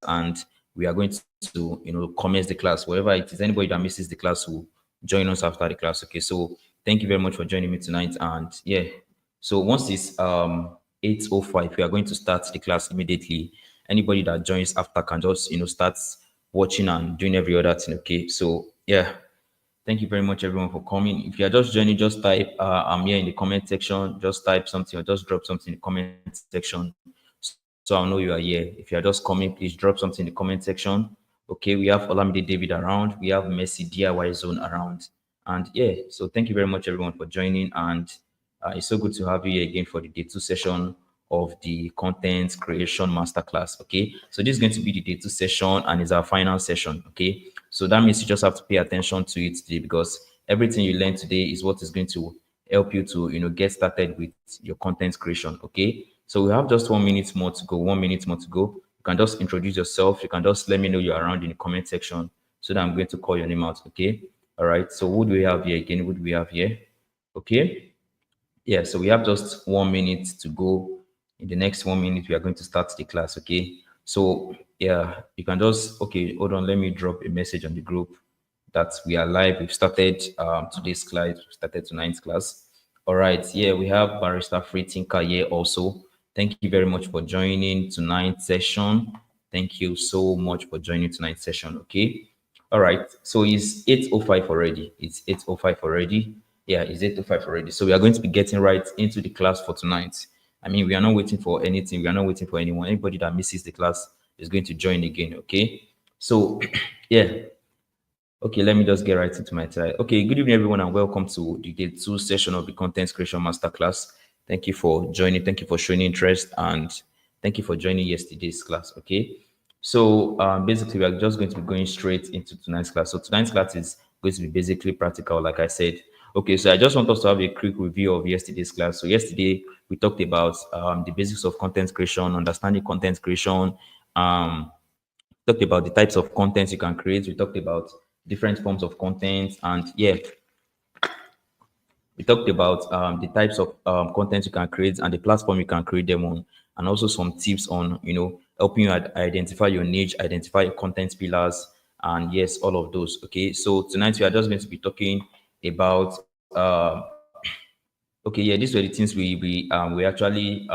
and we are going to commence the class. Wherever it is, anybody that misses the class will join us after the class. Okay, so thank you very much for joining me tonight. And yeah, so once it's 8:05, we are going to start the class immediately. Anybody that joins after can just start watching and doing every other thing. Okay, so yeah, thank you very much everyone for coming. If you are just joining, just type I'm here in the comment section. Just type something or just drop something in the comment section so I'll know you are here. If you are just coming, please drop something in the comment section. Okay, we have Olamide David around, we have Messi DIY Zone around. And yeah, so thank you very much everyone for joining. And it's so good to have you here again for the day two session of the Content Creation Masterclass. Okay, so this is going to be the day two session and it's our final session. Okay, so that means you just have to pay attention to it today, because everything you learn today is what is going to help you to get started with your content creation. Okay, so we have just 1 minute more to go. 1 minute more to go. You can just introduce yourself. You can just let me know you're around in the comment section so that I'm going to call your name out. Okay, all right. So who do we have here again? Who do we have here? Okay, yeah, so we have just 1 minute to go. In the next 1 minute, we are going to start the class. Okay, so yeah, you can just, okay, hold on, let me drop a message on the group that we are live. We've started today's class, we started tonight's class. All right, yeah, we have Barrister Free Thinker here also. Thank you very much for joining tonight's session. Thank you so much for joining tonight's session. Okay, all right, so it's 8:05 already. It's 8:05 already. Yeah, it's 8:05 already. So we are going to be getting right into the class for tonight. I mean, we are not waiting for anything. We are not waiting for anyone. Anybody that misses the class is going to join again. Okay. So, yeah. Okay, let me just get right into my slide. Okay, good evening, everyone, and welcome to the day two session of the Content Creation Masterclass. Thank you for joining. Thank you for showing interest, and thank you for joining yesterday's class. Okay, so basically, we are just going to be going straight into tonight's class. So tonight's class is going to be basically practical, like I said. Okay, so I just want us to have a quick review of yesterday's class. So yesterday we talked about the basics of content creation, understanding content creation. Talked about the types of content you can create. We talked about different forms of content, and yeah, we talked about the types of content you can create and the platform you can create them on, and also some tips on helping you identify your niche, identify your content pillars, and yes, all of those. Okay, so tonight we are just going to be talking about okay, yeah, these were the things we actually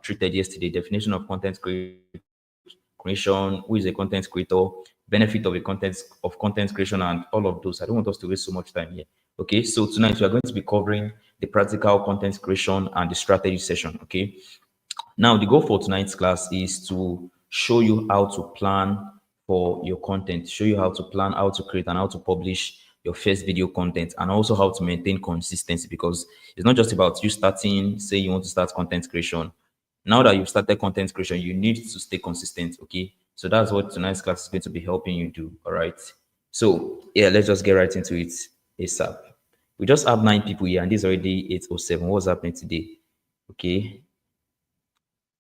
treated yesterday. Definition of content creation, who is a content creator, benefit of content creation, and all of those. I don't want us to waste so much time here. Okay, so tonight we are going to be covering the practical content creation and the strategy session. Okay, now the goal for tonight's class is to show you how to plan for your content, show you how to plan, how to create, and how to publish your first video content, and also how to maintain consistency, because it's not just about you starting, say you want to start content creation. Now that you've started content creation, you need to stay consistent. Okay, so that's what tonight's class is going to be helping you do. All right, so yeah, let's just get right into it ASAP. We just have 9 people here, and this is already 8:07. What's happening today? Okay,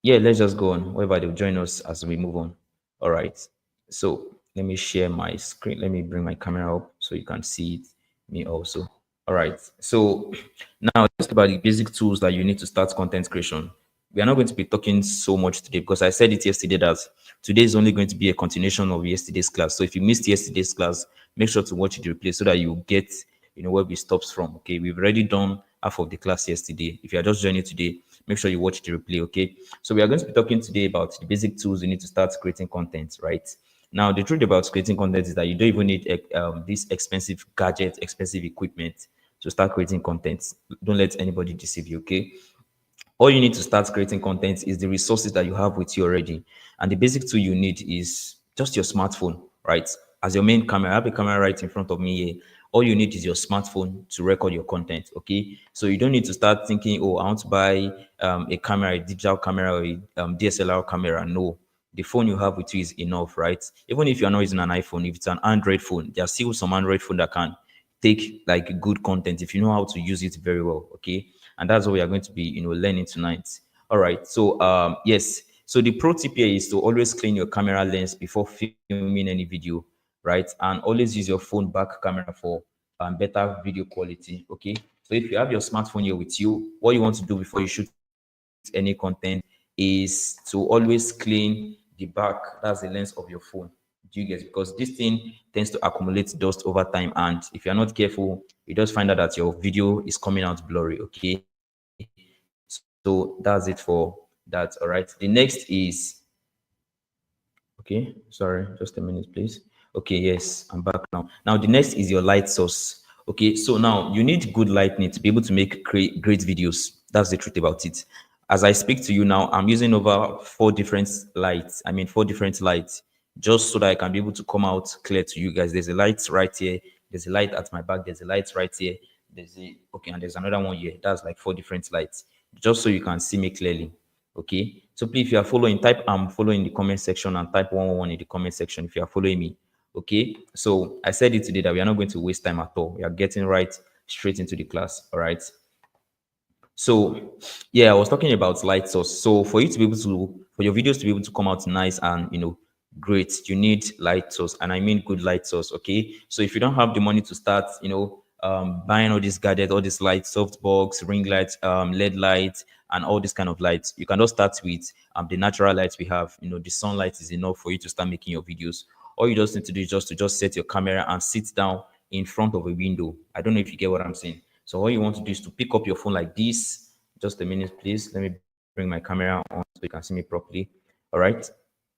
yeah, let's just go on. Whoever they'll join us as we move on. All right, so let me share my screen. Let me bring my camera up so you can see it, me also. All right, so now let's talk about the basic tools that you need to start content creation. We are not going to be talking so much today, because I said it yesterday that today is only going to be a continuation of yesterday's class. So if you missed yesterday's class, make sure to watch the replay so that you get where we stops from. Okay, we've already done half of the class yesterday. If you are just joining today, make sure you watch the replay. Okay, so we are going to be talking today about the basic tools you need to start creating content, right? Now, the truth about creating content is that you don't even need this expensive gadget, expensive equipment to start creating content. Don't let anybody deceive you. Okay, all you need to start creating content is the resources that you have with you already. And the basic tool you need is just your smartphone, right? As your main camera, I have a camera right in front of me here. All you need is your smartphone to record your content, okay? So you don't need to start thinking, oh, I want to buy a camera, a digital camera, or a DSLR camera. No, the phone you have with you is enough, right? Even if you're not using an iPhone, if it's an Android phone, there are still some Android phone that can take like good content if you know how to use it very well. Okay, and that's what we are going to be learning tonight. All right, so yes, so the pro tip here is to always clean your camera lens before filming any video, right? And always use your phone back camera for better video quality. Okay, so if you have your smartphone here with you, what you want to do before you shoot any content is to always clean the back, that's the lens of your phone. Do you get? Because this thing tends to accumulate dust over time, and if you're not careful, you just find out that your video is coming out blurry. Okay, so that's it for that. All right. The next is, okay, sorry, just a minute, please. Okay, yes, I'm back now. Now, the next is your light source. Okay, so now you need good lighting to be able to make great videos. That's the truth about it. As I speak to you now, I'm using over four different lights. I mean, four different lights, just so that I can be able to come out clear to you guys. There's a light right here. There's a light at my back. There's a light right here. There's a, okay, and there's another one here. That's like four different lights, just so you can see me clearly. Okay. So please, if you are following, type I'm following in the comment section and type 111 in the comment section if you are following me. Okay. So I said it today that we are not going to waste time at all. We are getting right straight into the class. All right. So yeah, I was talking about light source. So for you to be able to, for your videos to be able to come out nice and great, you need light source, and I mean good light source. Okay, so if you don't have the money to start, buying all these gadgets, all these lights, softbox, ring lights, LED lights, and all these kind of lights, you can just start with the natural lights we have. The sunlight is enough for you to start making your videos. All you just need to do is just set your camera and sit down in front of a window. I don't know if you get what I'm saying. So all you want to do is to pick up your phone like this. Just a minute, please. Let me bring my camera on so you can see me properly. All right.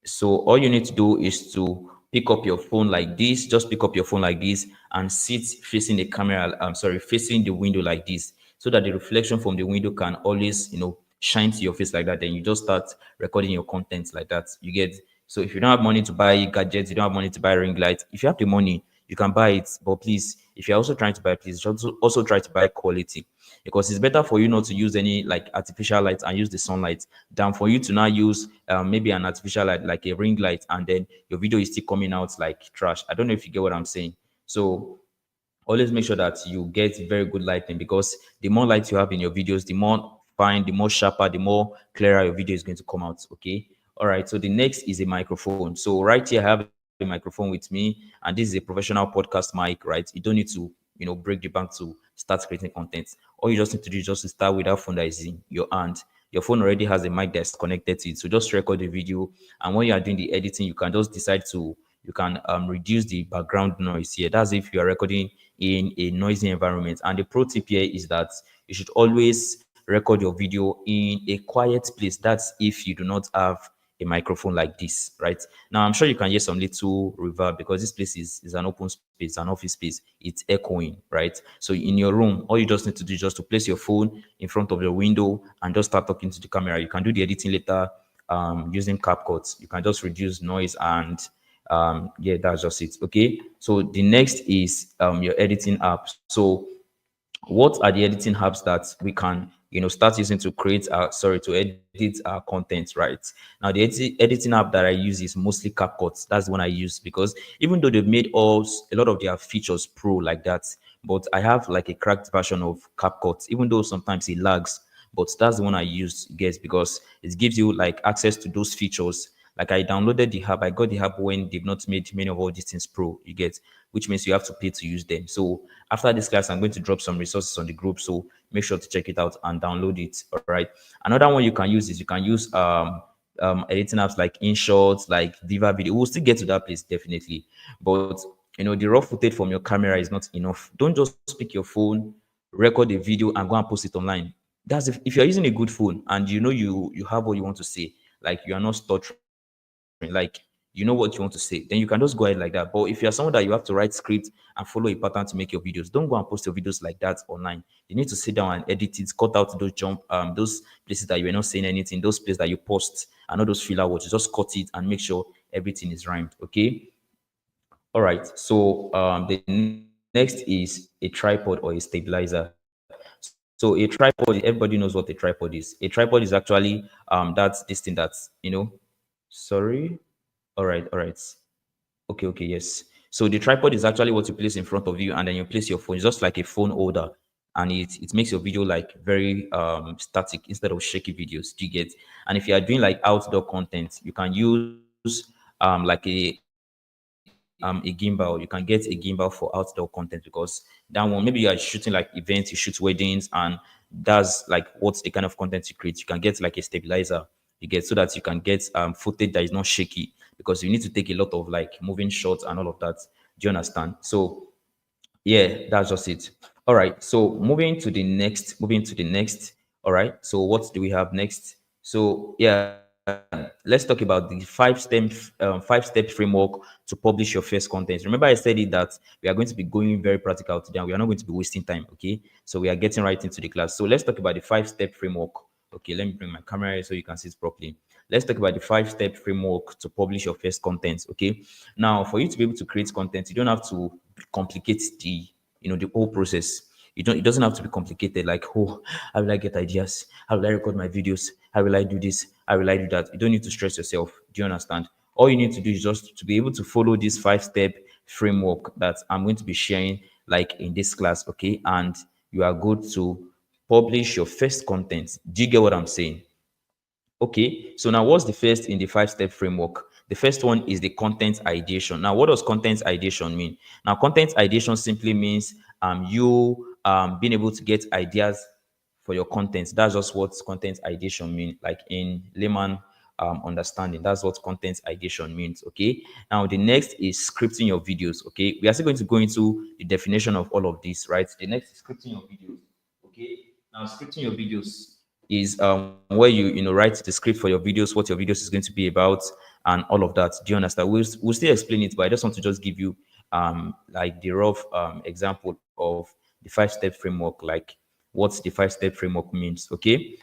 So all you need to do is to pick up your phone like this. Just pick up your phone like this and sit facing the camera. I'm sorry, facing the window like this, so that the reflection from the window can always, shine to your face like that. Then you just start recording your content like that. You get? So if you don't have money to buy gadgets, you don't have money to buy ring lights. If you have the money, you can buy it. But please, if you're also trying to buy, please also try to buy quality, because it's better for you not to use any like artificial light and use the sunlight than for you to now use maybe an artificial light like a ring light, and then your video is still coming out like trash. I don't know if you get what I'm saying. So always make sure that you get very good lighting, because the more light you have in your videos, the more fine, the more sharper, the more clearer your video is going to come out. Okay. All right. So the next is a microphone. So right here, I have a microphone with me, and this is a professional podcast mic, right? You don't need to, break the bank to start creating content. All you just need to do is just to start with that phone that is in your hand. Your phone already has a mic that's connected to it. So just record the video. And when you are doing the editing, you can just decide to, you can reduce the background noise here. That's if you are recording in a noisy environment. And the pro tip here is that you should always record your video in a quiet place. That's if you do not have a microphone like this, right? Now, I'm sure you can hear some little reverb because this place is an open space, an office space. It's echoing, right? So in your room, all you just need to do is just to place your phone in front of your window and just start talking to the camera. You can do the editing later using CapCut. You can just reduce noise, and yeah, that's just it. Okay. So the next is your editing app. So what are the editing apps that we can start using to create to edit our content, right? Now the editing app that I use is mostly CapCut. That's the one I use, because even though they've made all a lot of their features pro like that, but I have like a cracked version of CapCut, even though sometimes it lags. But that's the one I use, guys, because it gives you like access to those features. Like I downloaded the app, I got the app when they've not made many of all these things pro, you get, which means you have to pay to use them. So after this class, I'm going to drop some resources on the group. So make sure to check it out and download it. All right. Another one you can use is you can use editing apps like InShot, like Viva Video. We'll still get to that place definitely. But the raw footage from your camera is not enough. Don't just pick your phone, record a video, and go and post it online. That's if you're using a good phone and you have what you want to say, like you are not stuttering, like you know what you want to say, then you can just go ahead like that. But if you're someone that you have to write script and follow a pattern to make your videos, don't go and post your videos like that online. You need to sit down and edit it, cut out those places that you were not saying anything, those places that you post and all those filler words. Just cut it and make sure everything is rhymed. Okay. All right. So the next is a tripod or a stabilizer. So a tripod, everybody knows what a tripod is. A tripod is actually that's this thing sorry. All right. Okay, yes. So the tripod is actually what you place in front of you, and then you place your phone. It's just like a phone holder, and it makes your video like very static instead of shaky videos. Do you get? And if you are doing like outdoor content, you can use like a gimbal. You can get a gimbal for outdoor content, because that one, maybe you are shooting like events, you shoot weddings, and that's like what's the kind of content you create. You can get like a stabilizer You get, so that you can get footage that is not shaky, because you need to take a lot of like moving shots and all of that. Do you understand? So yeah, that's just it. All right. So moving to the next. All right. So what do we have next? So yeah, let's talk about the five step framework to publish your first content. Remember, I said it that we are going to be going very practical today, and we are not going to be wasting time. Okay. So we are getting right into the class. So let's talk about the five-step framework. Okay, let me bring my camera here so you can see it properly. Let's talk about the five-step framework to publish your first content. Okay. Now, for you to be able to create content, you don't have to complicate the whole process. It doesn't have to be complicated, like, oh, how will I get ideas? How will I record my videos? How will I do this? How will I do that? You don't need to stress yourself. Do you understand? All you need to do is just to be able to follow this five-step framework that I'm going to be sharing, like in this class. Okay, and you are good to publish your first content. Do you get what I'm saying? Okay, so now what's the first in the five-step framework? The first one is the content ideation. Now, what does content ideation mean? Now, content ideation simply means you being able to get ideas for your content. That's just what content ideation means, like in layman understanding. That's what content ideation means. Okay. Now, the next is scripting your videos. Okay, we are still going to go into the definition of all of this, right? The next is scripting your videos. Okay. Now, scripting your videos is where you write the script for your videos, what your videos is going to be about, and all of that. Do you understand? We'll still explain it, but I just want to just give you like the rough example of the five-step framework, like what the five-step framework means. Okay.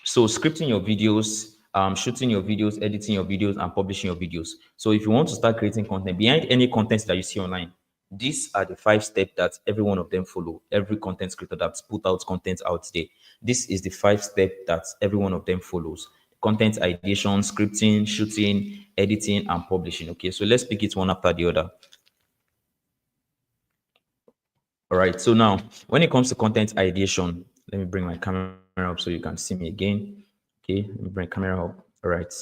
So scripting your videos, shooting your videos, editing your videos, and publishing your videos. So if you want to start creating content, behind any content that you see online, these are the five steps that every one of them follow. Every content creator that's put out content out there. This is the five steps that every one of them follows. Content ideation, scripting, shooting, editing, and publishing. Okay, so let's pick it one after the other. All right. So now, when it comes to content ideation, let me bring my camera up so you can see me again. Okay. Let me bring camera up. All right.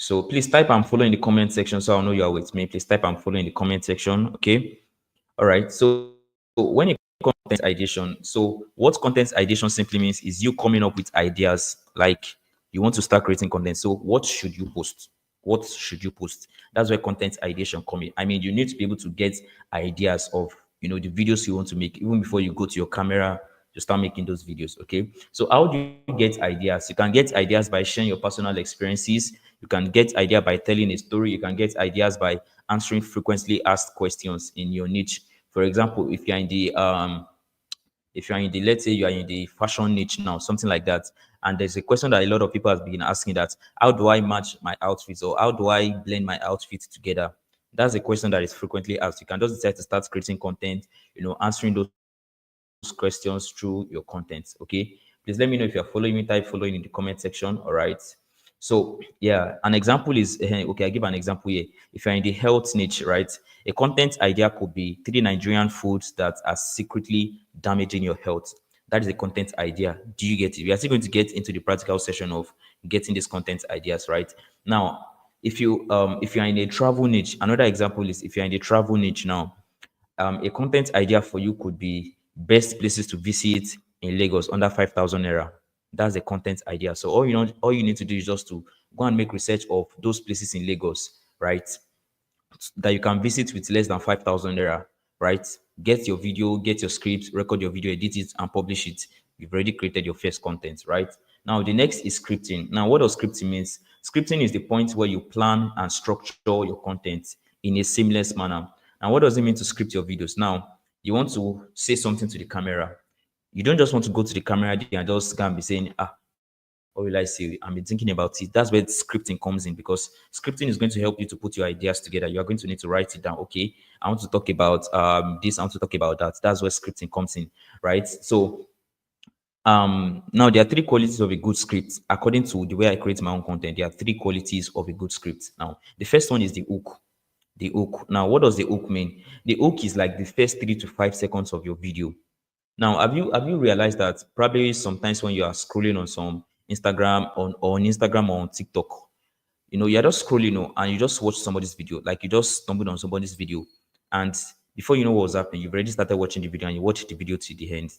So please type and follow in the comment section so I'll know you are with me. Please type and follow in the comment section. Okay. All right. So when it comes to content ideation, so what content ideation simply means is you coming up with ideas, like you want to start creating content. So what should you post? What should you post? That's where content ideation come in. I mean, you need to be able to get ideas of the videos you want to make even before you go to your camera to start making those videos. Okay. So how do you get ideas? You can get ideas by sharing your personal experiences. You can get idea by telling a story. You can get ideas by answering frequently asked questions in your niche. For example, if you're in the let's say you are in the fashion niche now, something like that, and there's a question that a lot of people have been asking, that how do I match my outfits, or how do I blend my outfits together? That's a question that is frequently asked. You can just decide to start creating content, answering those questions through your content. Okay, please let me know if you're following me. Type following in the comment section. All right. So yeah, an example is okay. I give an example here. If you're in the health niche, right, a content idea could be three Nigerian foods that are secretly damaging your health. That is a content idea. Do you get it? We are still going to get into the practical session of getting these content ideas, right? Now, if you're in a travel niche, another example is if you're in the travel niche now, a content idea for you could be best places to visit in Lagos under 5,000 naira. That's a content idea. So all you need to do is just to go and make research of those places in Lagos, right? That you can visit with less than 5,000 naira, right? Get your video, get your script, record your video, edit it, and publish it. You've already created your first content, right? Now, the next is scripting. Now, what does scripting means? Scripting is the point where you plan and structure your content in a seamless manner. And what does it mean to script your videos? Now, you want to say something to the camera. You don't just want to go to the camera and just can be saying, what will I say? I've been thinking about it. That's where scripting comes in, because scripting is going to help you to put your ideas together. You are going to need to write it down. Okay, I want to talk about this. I want to talk about that. That's where scripting comes in, right? So now there are three qualities of a good script. According to the way I create my own content, there are three qualities of a good script. Now, the first one is the hook. The hook. Now, what does the hook mean? The hook is like the first 3 to 5 seconds of your video. Now, have you realized that probably sometimes when you are scrolling on some Instagram on Instagram or on TikTok, you're just scrolling, and you just watch somebody's video, like you just stumbled on somebody's video, and before you know what was happening, you've already started watching the video and you watch the video to the end.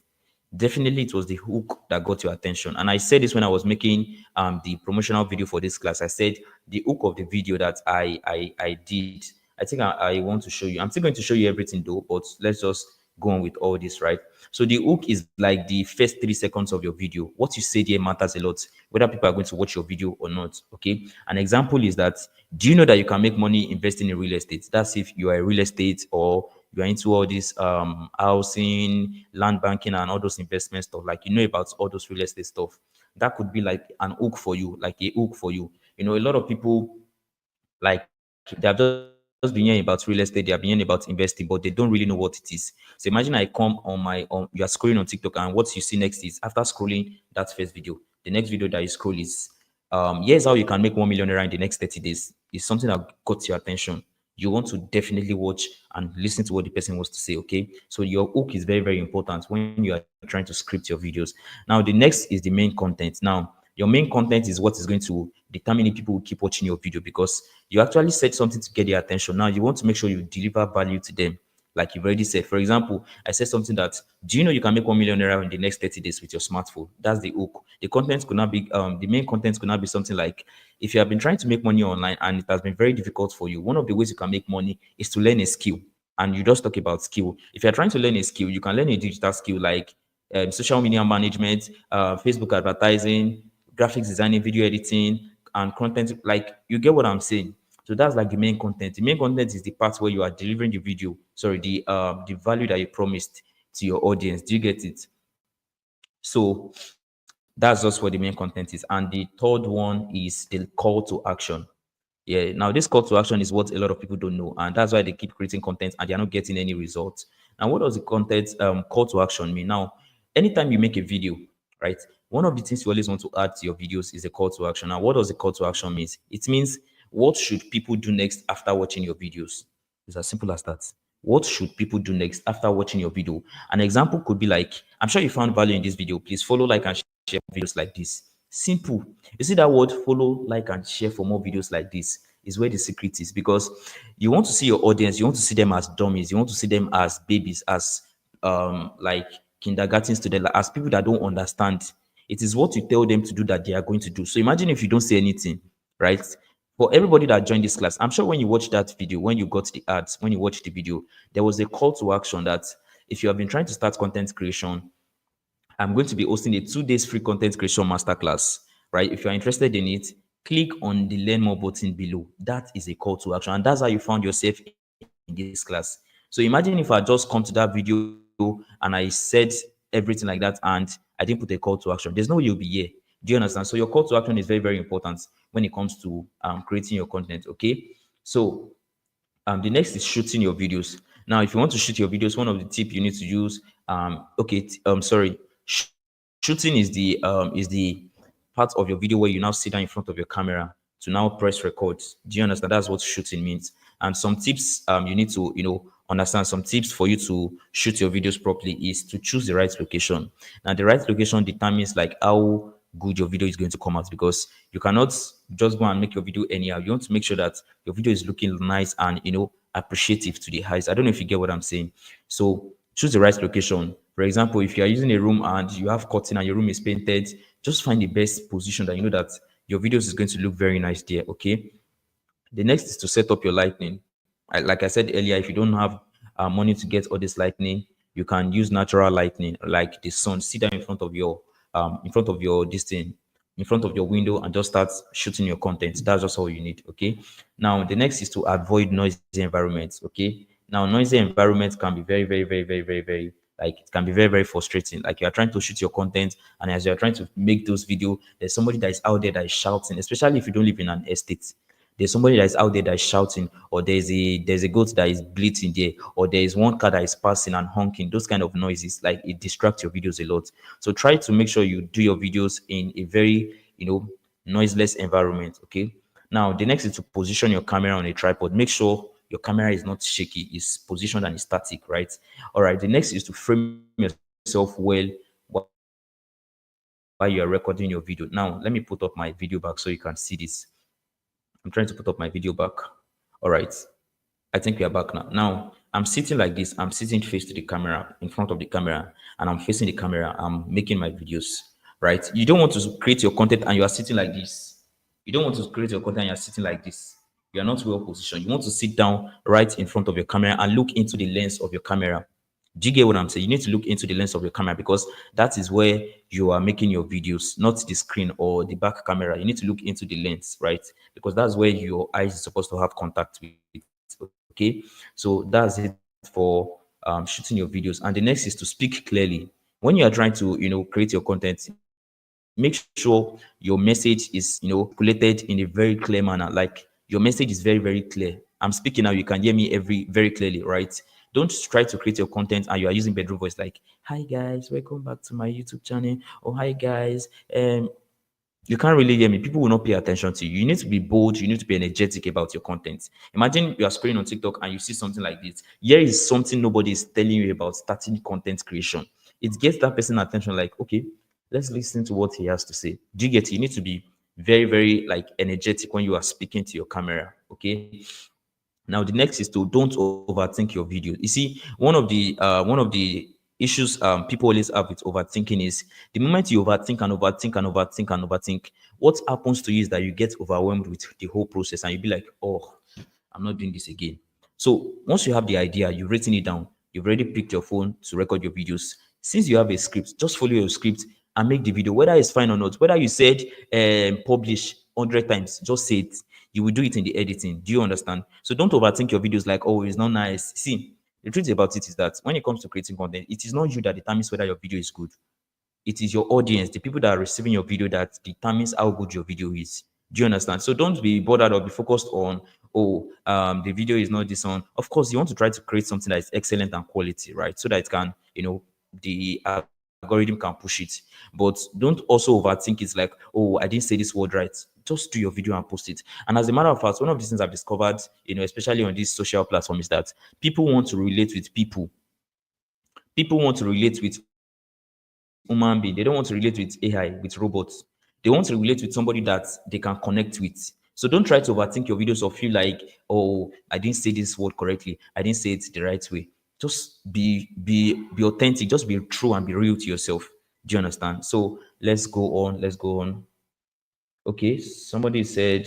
definitely it was the hook that got your attention. And I said this when I was making the promotional video for this class. I said the hook of the video that I did. I think I want to show you. I'm still going to show you everything though, but let's just go on with all this, right? So the hook is like the first 3 seconds of your video. What you say there matters a lot, whether people are going to watch your video or not. Okay. An example is that, do you know that you can make money investing in real estate? That's if you are a real estate or you are into all this housing, land banking, and all those investment stuff. Like you know about all those real estate stuff. That could be like an hook for you, like a hook for you. You know, a lot of people like they have just been hearing about real estate, they have been hearing about investing, but they don't really know what it is. So imagine I come you are scrolling on TikTok, and what you see next is after scrolling that first video, the next video that you scroll is here's how you can make 1 million naira in the next 30 days. It's something that got your attention. You want to definitely watch and listen to what the person wants to say. Okay, so your hook is very, very important when you are trying to script your videos. Now, the next is the main content. Now, your main content is what is going to determine if people will keep watching your video, because you actually said something to get their attention. Now, you want to make sure you deliver value to them, like you've already said. For example, I said something that, do you know you can make 1 million naira in the next 30 days with your smartphone? That's the hook. The content could not be the main content could not be something like, if you have been trying to make money online and it has been very difficult for you, one of the ways you can make money is to learn a skill. And you just talk about skill. If you're trying to learn a skill, you can learn a digital skill like social media management, Facebook advertising, graphics designing, video editing, and content. Like, you get what I'm saying. So that's like the main content. The main content is the part where you are delivering the video. Sorry, the value that you promised to your audience. Do you get it? So that's just what the main content is. And the third one is the call to action. Yeah. Now, this call to action is what a lot of people don't know, and that's why they keep creating content and they're not getting any results. Now, what does the content call to action mean? Now, anytime you make a video, right? One of the things you always want to add to your videos is a call to action. Now, what does the call to action mean? It means, what should people do next after watching your videos? It's as simple as that. What should people do next after watching your video? An example could be like, I'm sure you found value in this video. Please follow, like, and share videos like this. Simple. You see that word, follow, like, and share for more videos like this, is where the secret is, because you want to see your audience, you want to see them as dummies, you want to see them as babies, as like kindergarten students, like, as people that don't understand. It is what you tell them to do that they are going to do. So imagine if you don't say anything, right? For everybody that joined this class, I'm sure when you watch that video, when you got the ads, when you watched the video, there was a call to action that, if you have been trying to start content creation, I'm going to be hosting a 2 days free content creation masterclass, right? If you're interested in it, click on the learn more button below. That is a call to action. And that's how you found yourself in this class. So imagine if I just come to that video and I said everything like that and I didn't put a call to action. There's no way you'll be here. Do you understand? So your call to action is very, very important when it comes to creating your content. Okay. So the next is shooting your videos. Now, if you want to shoot your videos, one of the tip you need to use, sorry, shooting is the part of your video where you now sit down in front of your camera to now press record. Do you understand? That's what shooting means. And some tips you need to understand. Some tips for you to shoot your videos properly is to choose the right location. Now, the right location determines like how good your video is going to come out, because you cannot just go and make your video anyhow. You want to make sure that your video is looking nice and appreciative to the eyes. I don't know if you get what I'm saying. So choose the right location. For example, if you are using a room and you have curtain and your room is painted, just find the best position that you know that your videos is going to look very nice there. Okay. The next is to set up your lighting. Like I said earlier, if you don't have money to get all this lighting, you can use natural lighting, like the sun. Sit down in front of your this thing, in front of your window, and just start shooting your content. That's just all you need. Okay. Now the next is to avoid noisy environments. Okay. Now noisy environments can be very, very, very, very, very, very, like, it can be very, very frustrating. Like, you are trying to shoot your content, and as you are trying to make those videos, there's somebody that is out there that is shouting, especially if you don't live in an estate. There's somebody that is out there that is shouting, or there's a goat that is bleating there, or there is one car that is passing and honking. Those kind of noises, like, it distracts your videos a lot. So try to make sure you do your videos in a very noiseless environment. Okay. Now the next is to position your camera on a tripod. Make sure your camera is not shaky, it's positioned and it's static, right? All right. The next is to frame yourself well while you are recording your video. Now let me put up my video back so you can see this. I'm trying to put up my video back. All right. I think we are back now. Now, I'm sitting like this. I'm sitting face to the camera, in front of the camera, and I'm facing the camera. I'm making my videos, right? You don't want to create your content and you are sitting like this. You don't want to create your content and you're sitting like this. You are not well positioned. You want to sit down right in front of your camera and look into the lens of your camera. Do you get what I'm saying? You need to look into the lens of your camera because that is where you are making your videos, not the screen or the back camera. You need to look into the lens, right? Because that's where your eyes is supposed to have contact with. Okay, so that's it for shooting your videos. And the next is to speak clearly. When you are trying to, create your content, make sure your message is, articulated in a very clear manner. Like your message is very, very clear. I'm speaking now, you can hear me very clearly, right? Don't try to create your content and you are using bedroom voice like, hi guys, welcome back to my YouTube channel. Or hi guys, you can't really hear me. People will not pay attention to you. You need to be bold. You need to be energetic about your content. Imagine you are scrolling on TikTok and you see something like this. Here is something nobody is telling you about starting content creation. It gets that person attention like, okay, let's listen to what he has to say. Do you get it? You need to be very, like energetic when you are speaking to your camera. Okay. Now the next is to don't overthink your video. You see, one of the issues people always have with overthinking is the moment you overthink and overthink and overthink and overthink, what happens to you is that you get overwhelmed with the whole process and you be like, oh, I'm not doing this again. So once you have the idea, you've written it down, you've already picked your phone to record your videos. Since you have a script, just follow your script and make the video, whether it's fine or not. Whether you said publish 100 times, just say it. You will do it in the editing. Do you understand? So don't overthink your videos like, oh, it's not nice. See, the truth about it is that when it comes to creating content, it is not you that determines whether your video is good. It is your audience, the people that are receiving your video, that determines how good your video is. Do you understand? So don't be bothered or be focused on, oh, the video is not this one. Of course, you want to try to create something that is excellent and quality, right? So that it can, the algorithm can push it. But don't also overthink it like, oh, I didn't say this word right. Just do your video and post it. And as a matter of fact, one of these things I've discovered, especially on this social platform, is that people want to relate with people. People want to relate with human being. They don't want to relate with AI, with robots. They want to relate with somebody that they can connect with. So don't try to overthink your videos or feel like, oh, I didn't say this word correctly. I didn't say it the right way. Just be authentic. Just be true and be real to yourself. Do you understand? So let's go on. Let's go on. Okay. Somebody said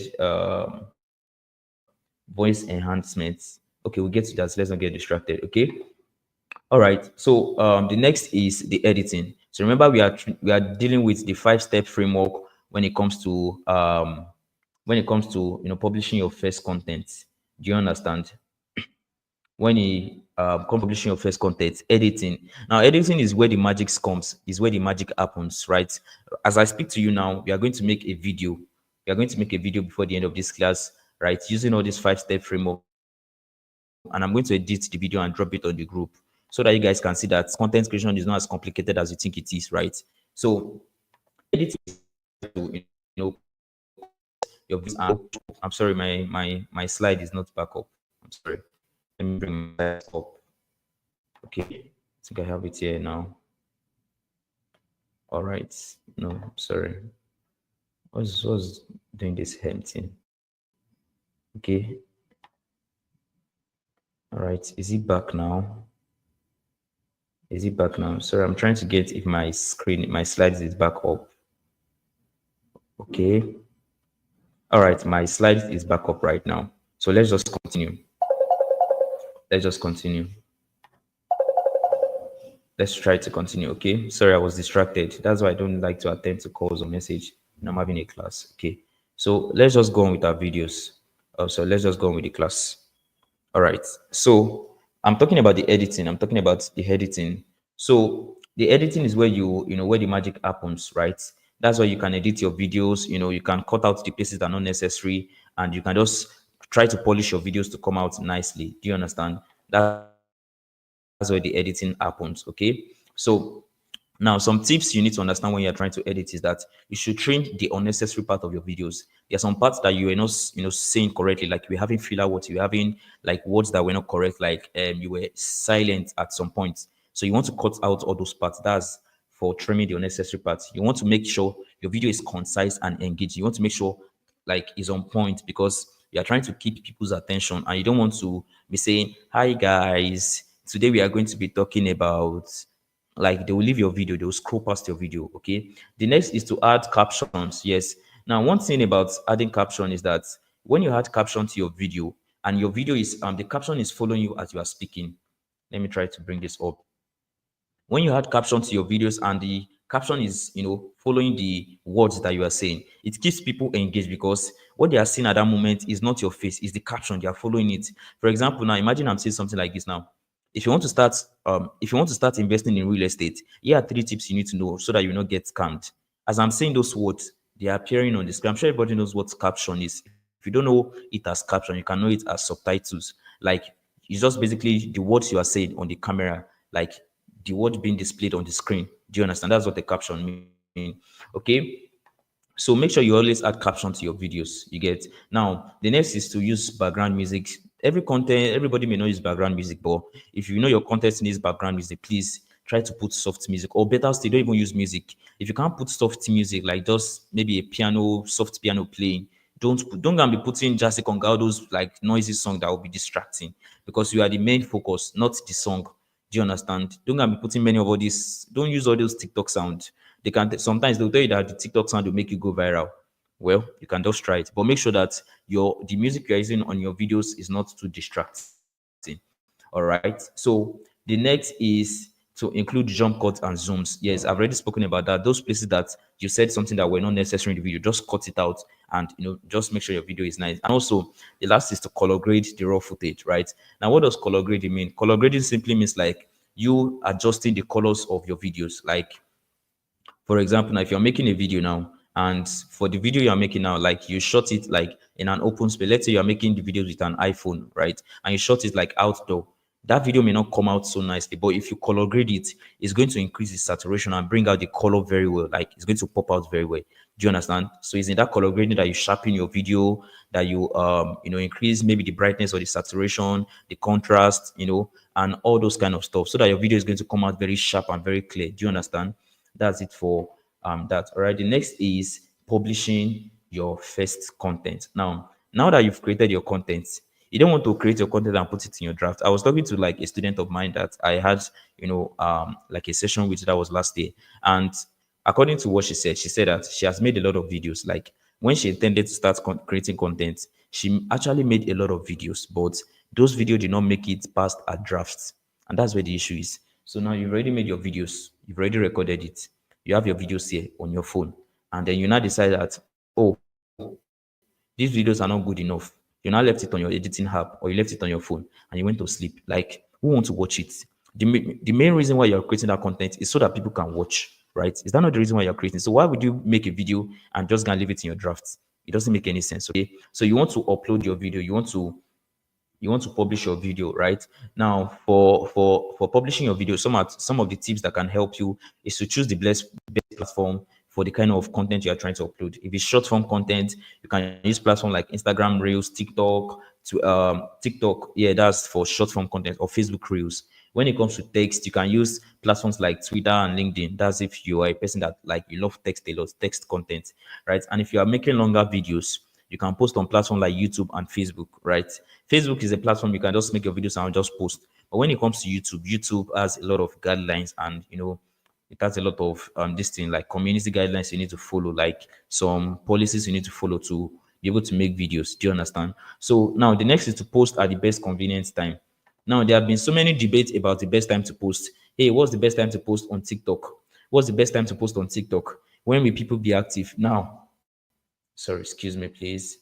voice enhancements. Okay, we'll get to that. So let's not get distracted. Okay. All right. So the next is the editing. So remember, we are dealing with the 5-step framework when it comes to publishing your first content. Do you understand? When you come publishing your first content, editing. Now, editing is where the magic comes. Is where the magic happens, right? As I speak to you now, we are going to make a video. We are going to make a video before the end of this class, right? Using all this 5-step framework, and I'm going to edit the video and drop it on the group so that you guys can see that content creation is not as complicated as you think it is, right? So editing is where you try to cut your videos and I'm sorry, my slide is not back up. I'm sorry. Let me bring my slide up. Okay, I think I have it here now. All right. No, I'm sorry. What's doing this hem thing? Okay. All right. Is it back now? Is it back now? Sorry, I'm trying to get if my slides is back up. Okay. All right, my slide is back up right now. So let's just continue. Let's just continue. Let's try to continue. Okay. Sorry, I was distracted. That's why I don't like to attend to calls or message when I'm having a class. Okay. So let's just go on with our videos. So let's just go on with the class. All right. So I'm talking about the editing. I'm talking about the editing. So the editing is where where the magic happens, right? That's why you can edit your videos. You can cut out the places that are not necessary, and you can just try to polish your videos to come out nicely. Do you understand? That's where the editing happens. Okay. So now, some tips you need to understand when you're trying to edit is that you should trim the unnecessary part of your videos. There are some parts that you are not, saying correctly, like you were having filler words, you were having like words that were not correct, like you were silent at some point. So you want to cut out all those parts. That's for trimming the unnecessary parts. You want to make sure your video is concise and engaging. You want to make sure like is on point because you are trying to keep people's attention, and you don't want to be saying, "Hi guys, today we are going to be talking about," like they will leave your video, they will scroll past your video. Okay. The next is to add captions. Yes. Now, one thing about adding caption is that when you add caption to your video, and your video is the caption is following you as you are speaking. Let me try to bring this up. When you add caption to your videos and the caption is following the words that you are saying, it keeps people engaged, because what they are seeing at that moment is not your face, it's the caption. They are following it. For example, now imagine I'm saying something like this now. If you want to start investing in real estate, here are three tips you need to know so that you not get scammed. As I'm saying those words, they are appearing on the screen. I'm sure everybody knows what caption is. If you don't know it as caption, you can know it as subtitles. Like, it's just basically the words you are saying on the camera, like the word being displayed on the screen. Do you understand? That's what the caption mean. Okay. So make sure you always add caption to your videos. You get. Now, the next is to use background music. Everybody may not use background music, but if you know your content needs background music, please try to put soft music, or better still, don't even use music. If you can't put soft music, like just maybe a piano, soft piano playing, don't gonna be putting Jazzy Conga, all those like noisy songs that will be distracting, because you are the main focus, not the song. Do you understand? Don't gonna be putting many of all these. Don't use all those TikTok sound. They can sometimes they'll tell you that the TikTok sound will make you go viral. Well, you can just try it, but make sure that the music you're using on your videos is not too distracting. All right. So the next is to include jump cuts and zooms. Yes, I've already spoken about that. Those places that you said something that were not necessary in the video, just cut it out, and just make sure your video is nice. And also, the last is to color grade the raw footage. Right now, what does color grading mean? Color grading simply means like you adjusting the colors of your videos. Like, for example, now if you're making a video now, and for the video you're making now, like you shot it like in an open space. Let's say you're making the video with an iPhone, right? And you shot it like outdoor. That video may not come out so nicely, but if you color grade it, it's going to increase the saturation and bring out the color very well. Like, it's going to pop out very well. Do you understand? So it's in that color grading that you sharpen your video, that you increase maybe the brightness or the saturation, the contrast, and all those kind of stuff, so that your video is going to come out very sharp and very clear. Do you understand? That's it for that. All right. The next is publishing your first content. Now that you've created your content, you don't want to create your content and put it in your draft. I was talking to like a student of mine that I had, like a session with, that was last year. And according to what she said that she has made a lot of videos. Like, when she intended to start creating content, she actually made a lot of videos, but those videos did not make it past her drafts. And that's where the issue is. So now you've already made your videos, you've already recorded it, you have your videos here on your phone, and then you now decide that, oh, these videos are not good enough. You now left it on your editing app, or you left it on your phone, and you went to sleep. Like, who wants to watch it? The main reason why you're creating that content is so that people can watch, right? Is that not the reason why you're creating? So why would you make a video and just gonna leave it in your drafts? It doesn't make any sense. Okay. So you want to upload your video, you want to publish your video. Right now, for publishing your video, some of the tips that can help you is to choose the best platform for the kind of content you are trying to upload. If it's short form content, you can use platform like Instagram Reels, TikTok, yeah, that's for short form content, or Facebook Reels. When it comes to text, you can use platforms like Twitter and LinkedIn. That's if you are a person that, like, you love text a lot, text content, right? And if you are making longer videos, you can post on platforms like YouTube and Facebook, right? Facebook is a platform you can just make your videos and just post. But when it comes to YouTube, YouTube has a lot of guidelines, and it has a lot of this thing like community guidelines you need to follow, like some policies you need to follow to be able to make videos. Do you understand? So now the next is to post at the best convenience time. Now, there have been so many debates about the best time to post. Hey, what's the best time to post on TikTok? What's the best time to post on TikTok? When will people be active? Now, sorry, excuse me, please.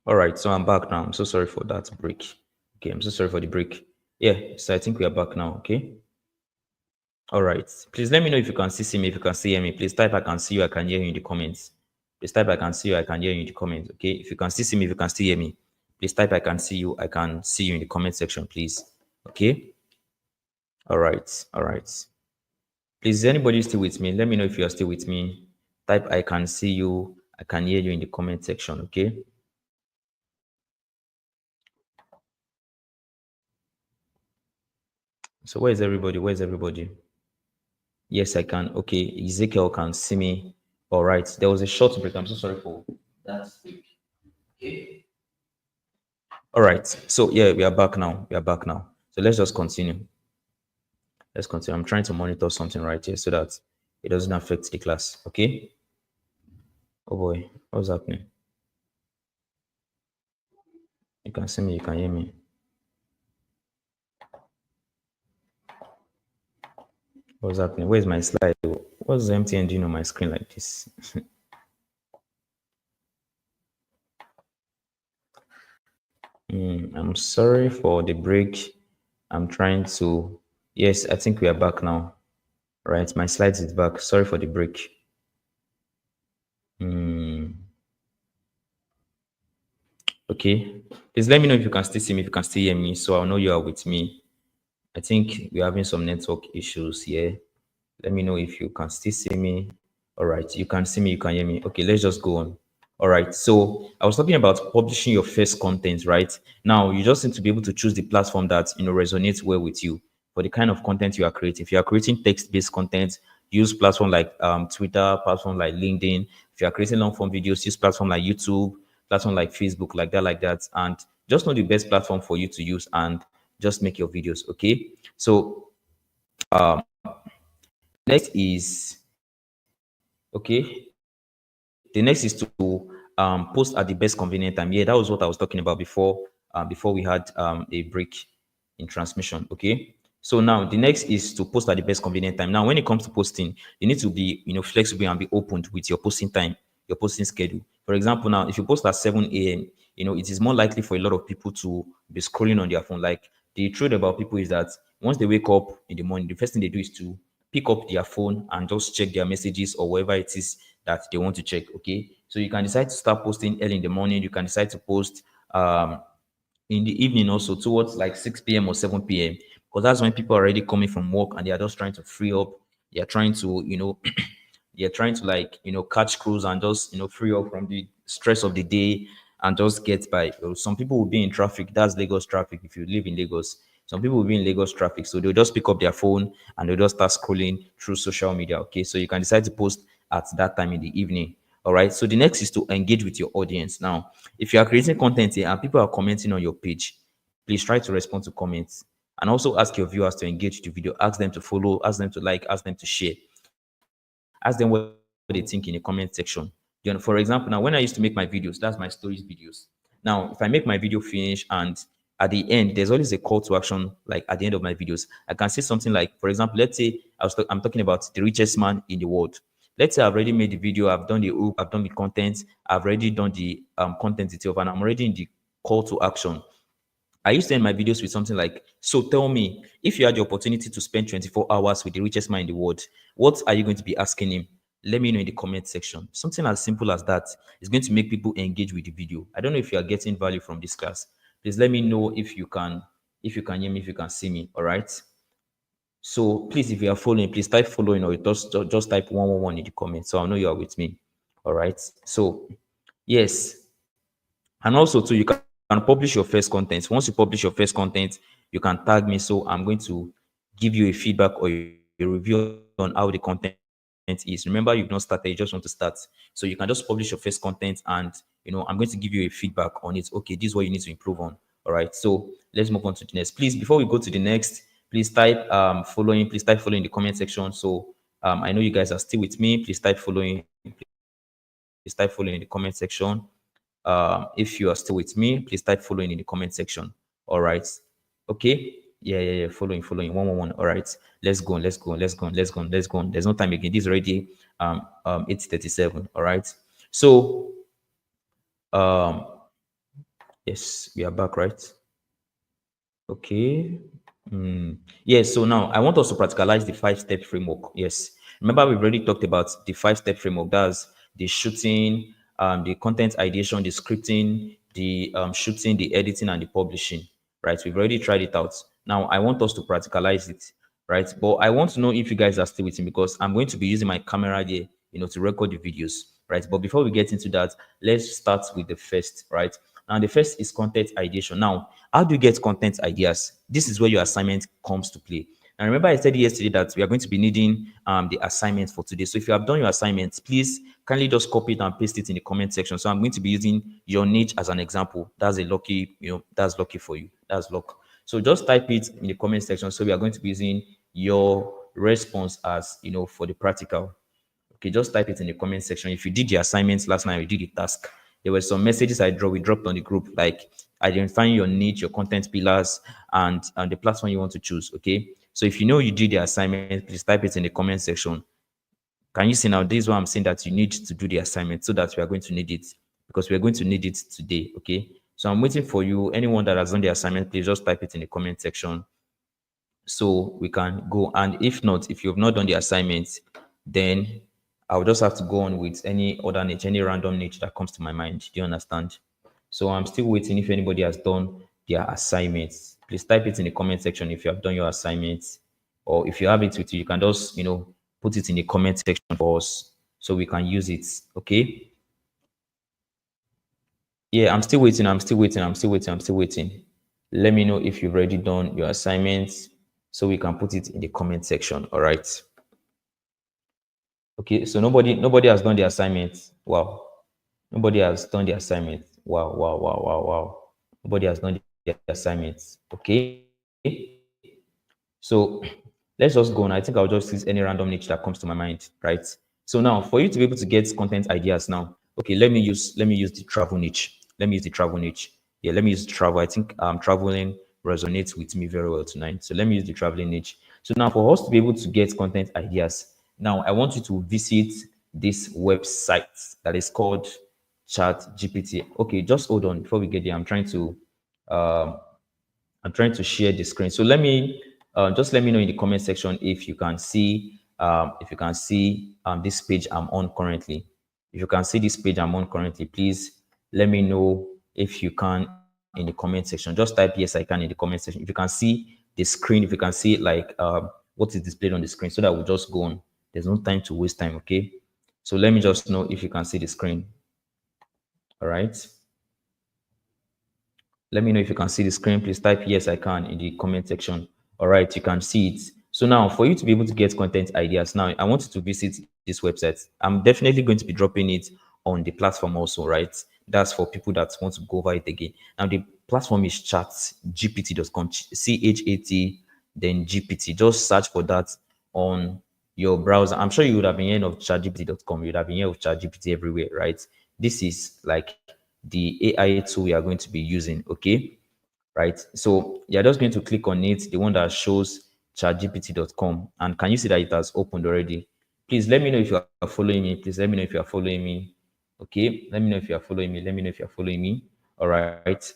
All right, so I'm back now. I'm so sorry for that break. Okay, I'm so sorry for the break. Yeah, so I think we are back now. Okay. All right. Please let me know if you can see me, if you can see hear me. Please type I can see you, I can hear you in the comments. Please type I can see you, I can hear you in the comments. Okay. If you can see me, if you can still hear me, please type I can see you, I can see you in the comment section, please. Okay. All right. All right. Please, is anybody still with me? Let me know if you are still with me. Type I can see you, I can hear you in the comment section. Okay. So where is everybody? Where's everybody? Yes, I can. Okay, Ezekiel can see me. All right. There was a short break. I'm so sorry for that. Okay. All right. So yeah, we are back now. We are back now. So let's just continue. Let's continue. I'm trying to monitor something right here so that it doesn't affect the class. Okay. Oh boy, what's happening? You can see me. You can hear me. What's happening? Where's my slide? What's MTN doing on my screen like this? I'm sorry for the break. I'm trying to. Yes, I think we are back now. Right, my slides is back. Sorry for the break. Okay. Please let me know if you can still see me, if you can still hear me, so I'll know you are with me. I think we're having some network issues here. Let me know if you can still see me. All right, you can see me, you can hear me. Okay, let's just go on. All right, so I was talking about publishing your first content, right? Now, you just need to be able to choose the platform that resonates well with you for the kind of content you are creating. If you are creating text-based content, use platform like Twitter, platform like LinkedIn. If you are creating long-form videos, use platform like YouTube, platform like Facebook, like that, and just know the best platform for you to use and just make your videos. Okay, so next is okay. The next is to post at the best convenient time. Yeah, that was what I was talking about before we had a break in transmission. Okay. So now the next is to post at the best convenient time. Now, when it comes to posting, you need to be flexible and be open with your posting time, your posting schedule. For example, now if you post at 7 a.m., it is more likely for a lot of people to be scrolling on their phone. Like the truth about people is that once they wake up in the morning, the first thing they do is to pick up their phone and just check their messages or whatever it is that they want to check. Okay. So you can decide to start posting early in the morning. You can decide to post in the evening also towards like 6 p.m. or 7 p.m. because that's when people are already coming from work and they are just trying to free up. They are trying to, they're trying to like, catch crews and just, free up from the stress of the day and just get by. Some people will be in traffic. That's Lagos traffic. If you live in Lagos, some people will be in Lagos traffic. So they'll just pick up their phone and they'll just start scrolling through social media. Okay. So you can decide to post at that time in the evening. All right. So the next is to engage with your audience. Now, if you are creating content here and people are commenting on your page, please try to respond to comments and also ask your viewers to engage the video. Ask them to follow, ask them to like, ask them to share. Ask them what they think in the comment section. For example, now when I used to make my videos, that's my stories videos. Now, if I make my video finish and at the end, there's always a call to action, like at the end of my videos. I can say something like, for example, let's say I'm talking about the richest man in the world. Let's say I've already made the video, I've done the hook, I've done the content, I've already done the content itself, and I'm already in the call to action. I used to end my videos with something like, so tell me, if you had the opportunity to spend 24 hours with the richest man in the world, what are you going to be asking him? Let me know in the comment section. Something as simple as that is going to make people engage with the video. I don't know if you are getting value from this class. Please let me know if you can hear me, if you can see me. All right. So please, if you are following, please type following or just type 111 in the comments. So I know you are with me. All right. So yes, and also too, you can publish your first content. Once you publish your first content, you can tag me. So I'm going to give you a feedback or a review on how the content is. Remember, you've not started, you just want to start. So you can just publish your first content and I'm going to give you a feedback on it. Okay, this is what you need to improve on. All right. So let's move on to the next. Please, before we go to the next, please type following, please type following in the comment section. So I know you guys are still with me. Please type following, please type following in the comment section. If you are still with me, please type following in the comment section. All right. Okay. Yeah. Following. 111. All right. Let's go. Let's go. There's no time again. This is already 8:37. All right. So um yes, we are back, right? Okay. Yes, so now I want us to practicalize the 5-step framework. Yes. Remember, we've already talked about the 5-step framework. That's the shooting, the content ideation, the scripting, the shooting, the editing, and the publishing. Right. We've already tried it out. Now I want us to practicalize it. Right. But I want to know if you guys are still with me because I'm going to be using my camera here, to record the videos. Right. But before we get into that, let's start with the first, right? And the first is content ideation. Now, how do you get content ideas? This is where your assignment comes to play. And remember, I said yesterday that we are going to be needing the assignment for today. So if you have done your assignment, please kindly just copy it and paste it in the comment section. So I'm going to be using your niche as an example. That's a lucky, that's lucky for you. That's luck. So just type it in the comment section. So we are going to be using your response as, for the practical. Okay, just type it in the comment section. If you did the assignments last night, you did the task. There were some messages we dropped on the group, like identifying your niche, your content pillars, and the platform you want to choose. Okay. So if you know you did the assignment, please type it in the comment section. Can you see now? This is why I'm saying that you need to do the assignment so that we are going to need it because we are going to need it today. Okay. So I'm waiting for you. Anyone that has done the assignment, please just type it in the comment section so we can go. And if not, if you have not done the assignment, then I'll just have to go on with any other niche, any random niche that comes to my mind. Do you understand? So I'm still waiting if anybody has done their assignments. Please type it in the comment section if you have done your assignments. Or if you have it with you, you can just, put it in the comment section for us so we can use it. Okay. Yeah, I'm still waiting. I'm still waiting. I'm still waiting. I'm still waiting. Let me know if you've already done your assignments so we can put it in the comment section. All right. Okay. So nobody has done the assignment. Wow. Nobody has done the assignment. Wow, wow, wow, wow, wow. Nobody has done the assignments. Okay. So let's just go on. I think I'll just use any random niche that comes to my mind, right? So now for you to be able to get content ideas now, okay, let me use the travel niche. Let me use the travel niche. Yeah, let me use travel. I think traveling resonates with me very well tonight. So let me use the traveling niche. So now for us to be able to get content ideas, now I want you to visit this website that is called Chat GPT. Okay, just hold on before we get there. I'm trying to share the screen. So just let me know in the comment section if you can see this page I'm on currently. If you can see this page I'm on currently, please let me know if you can in the comment section. Just type yes I can in the comment section. If you can see the screen, if you can see like what is displayed on the screen, so that we'll just go on. There's no time to waste time. Okay. So let me just know if you can see the screen. All right. Let me know if you can see the screen. Please type yes, I can in the comment section. All right, you can see it. So now for you to be able to get content ideas, now I want you to visit this website. I'm definitely going to be dropping it on the platform also, right? That's for people that want to go over it again. Now the platform is chatgpt.com, CHAT, then GPT. Just search for that on your browser. I'm sure you would have been hearing of chatgpt.com. You would have been hearing of chatgpt everywhere, right? This is like the AI tool we are going to be using. Okay, right? So you're just going to click on it, the one that shows chatgpt.com. And can you see that it has opened already? Please let me know if you are following me. Please let me know if you are following me. Okay, let me know if you are following me. Let me know if you are following me. All right.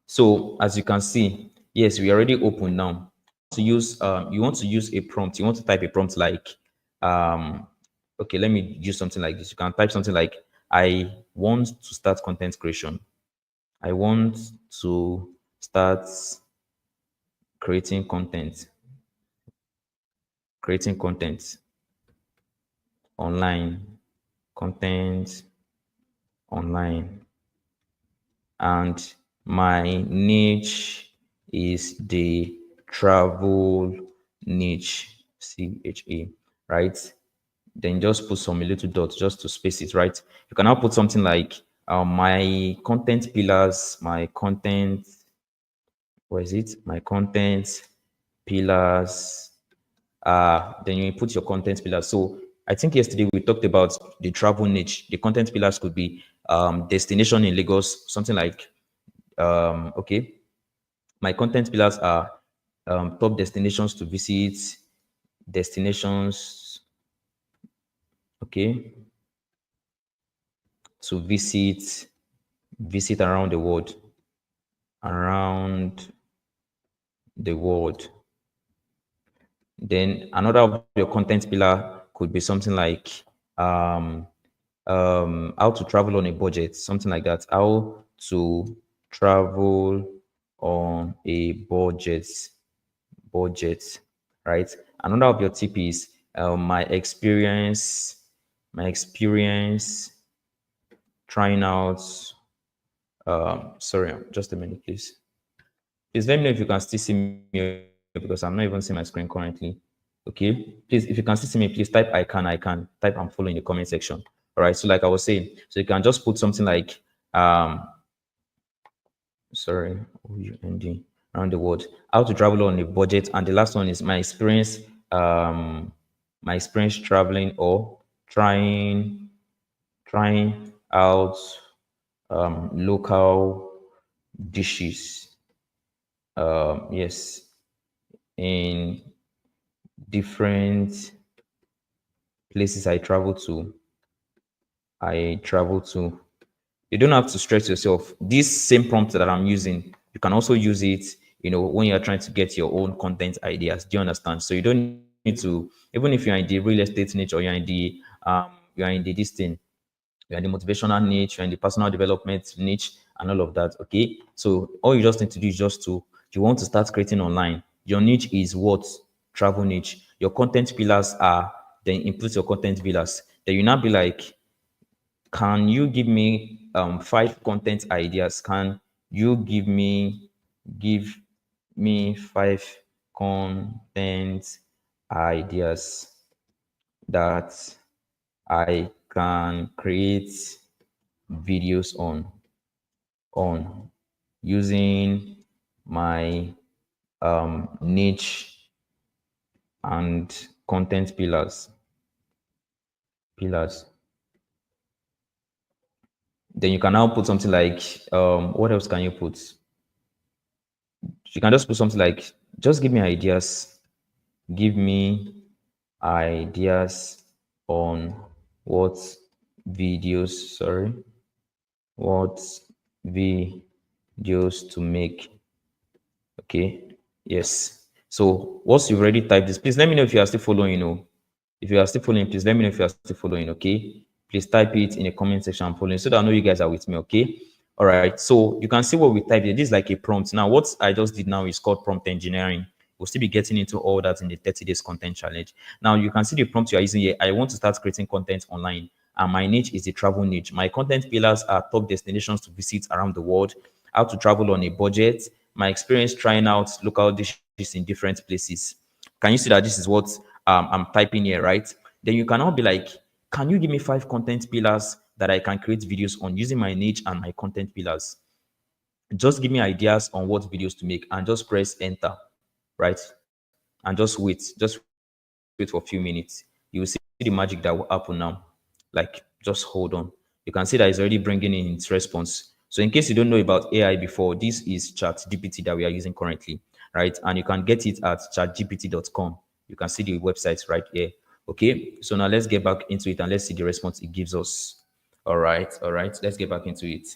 So as you can see, yes, we already open now. To use you want to use a prompt. You want to type a prompt like um okay, let me use something like this. You can type something like I want to start content creation. I want to start creating content, creating content online, content online. And my niche is the travel niche, CHA, right? Then just put some little dots just to space it, right? You can now put something like my content pillars, my content, what is it? My content pillars. Then you put your content pillars. So I think yesterday we talked about the travel niche. The content pillars could be destination in Lagos, something like okay. My content pillars are top destinations to visit, destinations, okay, to visit around the world. Then another of your content pillar could be something like um, how to travel on a budget, something like that. How to travel on a budget, right? Another of your tip is my experience trying out. Sorry, just a minute, please. Please let me know if you can still see me. because I'm not even seeing my screen currently. Okay, please, if you can still see me, please type I can type I'm following in the comment section. All right, so like I was saying, so you can just put something like sorry, OUND, around the world, how to travel on a budget, and the last one is um my experience traveling or trying out local dishes. Yes, in different places I travel to. You don't have to stress yourself. This same prompt that I'm using, you can also use it, when you're trying to get your own content ideas. Do you understand? So you don't need to, even if you're in the real estate niche or you're in the this thing, you're in the motivational niche, you're in the personal development niche, and all of that. Okay. So all you just need to do is you want to start creating online. Your niche is what? Travel niche. Your content pillars are, then input your content pillars. Then you now be like, can you give me 5 content ideas? Can you give me 5 content ideas that I can create videos on using my niche and content pillars. Then you can now put something like what else can you put? You can just put something like, just give me ideas. Give me ideas on what sorry, what videos to make. Okay. Yes. So once you've already typed this, please let me know if you are still following. If you are still following, please let me know if you are still following. Okay. Please type it in the comment section. I'm following so that I know you guys are with me. Okay. All right. So you can see what we typed here. This is like a prompt. Now, what I just did now is called prompt engineering. We'll still be getting into all that in the 30 days content challenge. Now, you can see the prompt you are using here. I want to start creating content online, and my niche is the travel niche. My content pillars are top destinations to visit around the world, how to travel on a budget, my experience trying out local dishes in different places. Can you see that this is what I'm typing here, right? Then you can now be like, can you give me 5 content pillars that I can create videos on using my niche and my content pillars? Just give me ideas on what videos to make and just press enter, right? And just wait for a few minutes. You will see the magic that will happen now. Like, just hold on. You can see that it's already bringing in its response. So in case you don't know about AI before, this is ChatGPT that we are using currently, right? And you can get it at chatgpt.com. You can see the website right here. Okay, so now let's get back into it and let's see the response it gives us. All right, let's get back into it.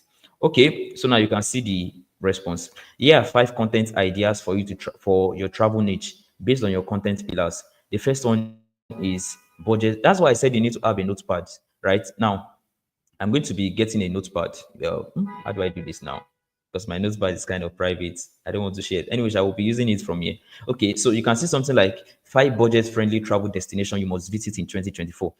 Okay, so now you can see the response. Here are 5 content ideas for you for your travel niche based on your content pillars. The first one is budget. That's why I said you need to have a notepad, right? Now, I'm going to be getting a notepad. Well, how do I do this now? Because my notepad is kind of private. I don't want to share it. Anyways, I will be using it from here. Okay, so you can see something like 5 budget-friendly travel destination you must visit in 2024.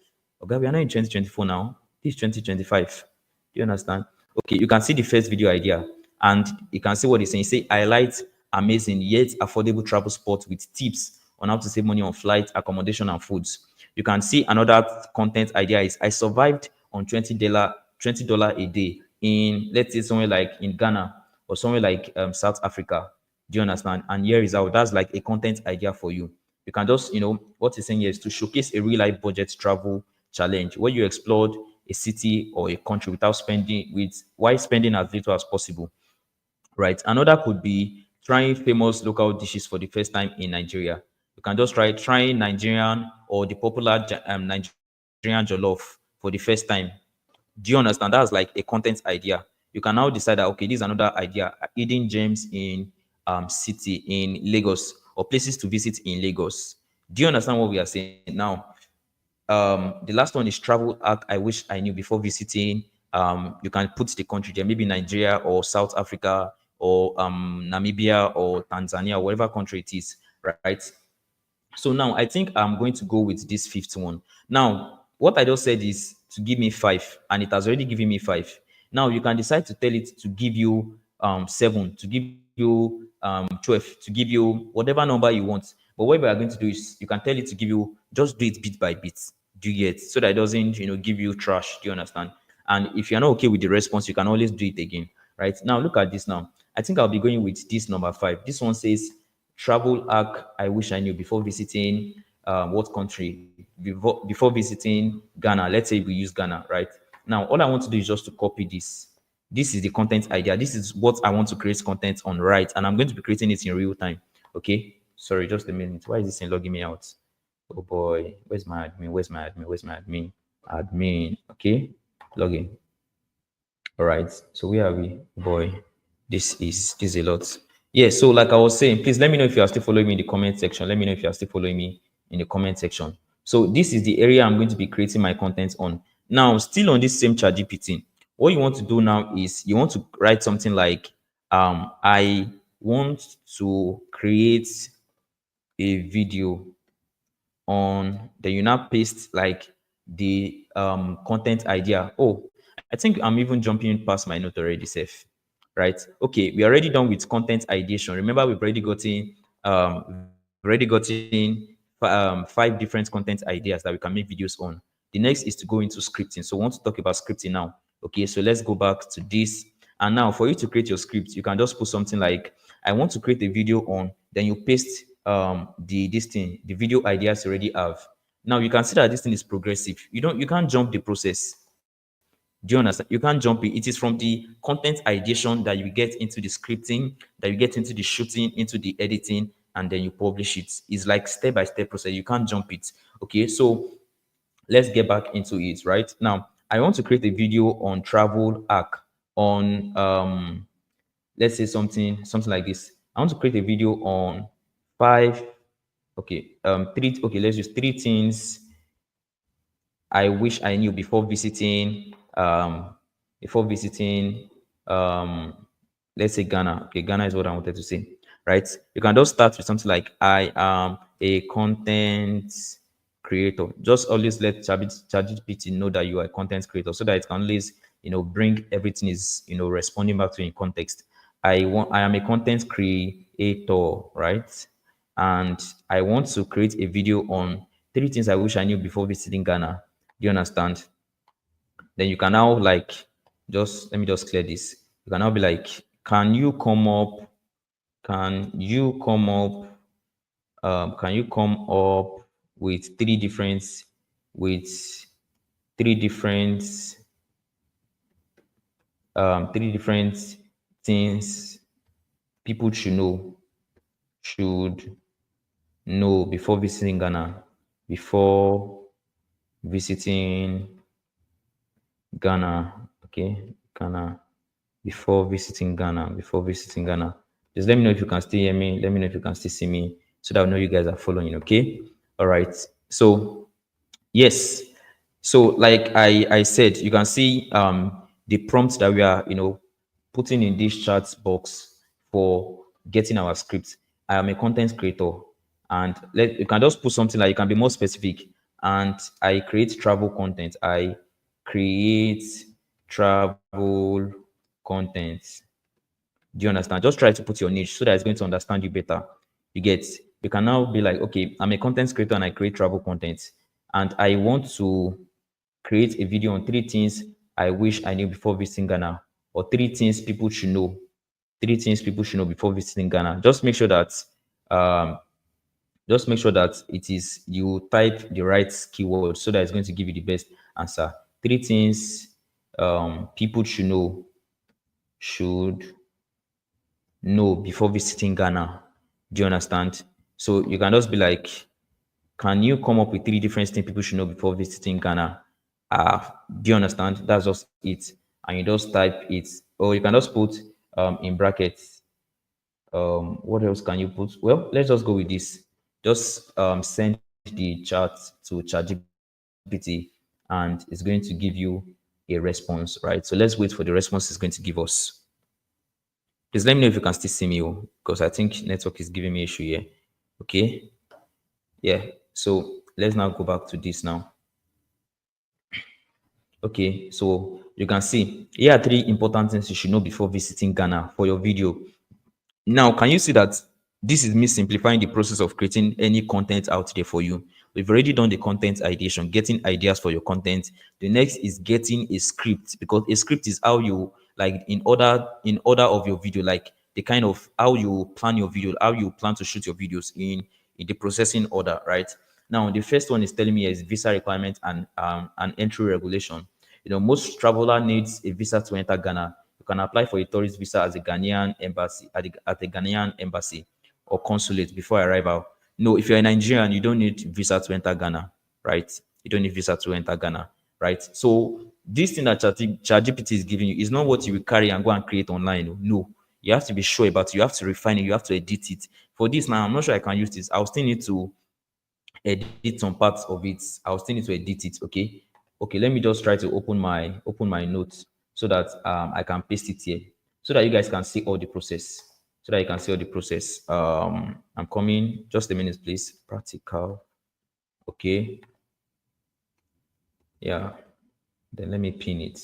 Okay, we are not in 2024 now. This is 2025. Do you understand? Okay, you can see the first video idea, and you can see what it's saying. Say, highlight amazing yet affordable travel spots with tips on how to save money on flight, accommodation, and foods. You can see another content idea is, I survived on $20 a day in, let's say, somewhere like in Ghana or somewhere like South Africa. Do you understand? And here is how that's like a content idea for you. You can just, what he's saying here is to showcase a real life budget travel challenge where you explored a city or a country without spending with while spending as little as possible, right? Another could be trying famous local dishes for the first time in Nigeria. You can just trying Nigerian or the popular Nigerian jollof for the first time. Do you understand? That's like a content idea. You can now decide that, okay, this is another idea, hidden gems in city in Lagos or places to visit in Lagos. Do you understand what we are saying now? The last one is travel hack I wish I knew before visiting. You can put the country there, maybe Nigeria or South Africa or Namibia or Tanzania, whatever country it is, right? So now I think I'm going to go with this fifth one. Now, what I just said is to give me 5, and it has already given me 5. Now you can decide to tell it to give you 7, to give you 12 to give you whatever number you want. But what we are going to do is you can tell it to give you, just do it bit by bit. Do you get? So that it doesn't, give you trash. Do you understand? And if you're not okay with the response, you can always do it again. Right now, look at this now. I think I'll be going with this number 5. This one says travel hack I wish I knew before visiting what country? Before visiting Ghana. Let's say we use Ghana, right? Now, all I want to do is just to copy this. This is the content idea. This is what I want to create content on, right? And I'm going to be creating it in real time. Okay. Sorry, just a minute. Why is this thing logging me out? Oh boy, where's my admin? Where's my admin? Where's my admin? Admin. Okay. Login. All right. So where are we? Boy, this is a lot. Yeah. So like I was saying, please let me know if you are still following me in the comment section. Let me know if you are still following me in the comment section. So this is the area I'm going to be creating my content on. Now, still on this same ChatGPT, what you want to do now is you want to write something like, I want to create a video on, then you now paste like the content idea. Oh, I think I'm even jumping past my note already, safe. Right? Okay, we're already done with content ideation. Remember, we've already gotten 5 different content ideas that we can make videos on. The next is to go into scripting. So we want to talk about scripting now. Okay, so let's go back to this. And now for you to create your script, you can just put something like, I want to create a video on, then you paste the video ideas you already have. Now you can see that this thing is progressive. You can't jump the process. Do you understand? You can't jump it. It is from the content ideation that you get into the scripting, that you get into the shooting, into the editing, and then you publish it. It's like step-by-step process. You can't jump it. Okay, so let's get back into it. Right now, I want to create a video on travel hack on let's say something like this. I want to create a video on 5, okay, let's use 3 things I wish I knew before visiting let's say Ghana. Okay, Ghana is what I wanted to say. Right? You can just start with something like, I am a content creator. Just always let ChatGPT know that you are a content creator, so that it can always, bring everything is, responding back to you in context. I am a content creator, right? And I want to create a video on 3 things I wish I knew before visiting Ghana. Do you understand? Then you can now like, just let me just clear this. You can now be like, can you come up can you come up with 3 different 3 different things people should know before visiting Ghana, before visiting Ghana, okay, Ghana, before visiting Ghana. Just let me know if you can still hear me. Let me know if you can still see me, so that I know you guys are following. Okay, all right. So yes, so like I said, you can see the prompts that we are putting in this chat box for getting our script. I am a content creator, and you can just put something like, you can be more specific. And I create travel content. I create travel content. Do you understand? Just try to put your niche so that it's going to understand you better. You get, you can now be like, okay, I'm a content creator and I create travel content. And I want to create a video on 3 things I wish I knew before visiting Ghana, or 3 things people should know. 3 things people should know before visiting Ghana. Um, just make sure that it is, you type the right keyword, so that it's going to give you the best answer. 3 things people should know before visiting Ghana. Do you understand? So you can just be like, can you come up with 3 different things people should know before visiting Ghana? Do you understand? That's just it. And you just type it, or you can just put in brackets. What else can you put? Well, let's just go with this. Just send the chat to ChatGPT, and it's going to give you a response, right? So let's wait for the response it's going to give us. Please let me know if you can still see me, because I think network is giving me issue here. Okay. Yeah. So let's now go back to this now. Okay. So you can see here are 3 important things you should know before visiting Ghana for your video. Now, can you see that this is me simplifying the process of creating any content out there for you? We've already done the content ideation, getting ideas for your content. The next is getting a script, because a script is how you, like, in order of your video, like the kind of how you plan your video, how you plan to shoot your videos in the processing order, right? Now, the first one is telling me is visa requirement and entry regulation. Most traveler needs a visa to enter Ghana. You can apply for a tourist visa as a Ghanaian embassy at a Ghanaian embassy or consulate before arrival. No, if you're a Nigerian, you don't need visa to enter Ghana, right? You don't need visa to enter Ghana, right? So this thing that ChatGPT is giving you is not what you will carry and go and create online. Oh. No, you have to be sure about it. You have to refine it. You have to edit it. For this now, I'm not sure I can use this. I'll still need to edit some parts of it. I'll still need to edit it. Okay. Okay. Let me just try to open my notes so that I can paste it here so that you guys can see all the process. So that you can see all the process. I'm coming. Just a minute, please. Practical. Okay. Yeah. Then let me pin it.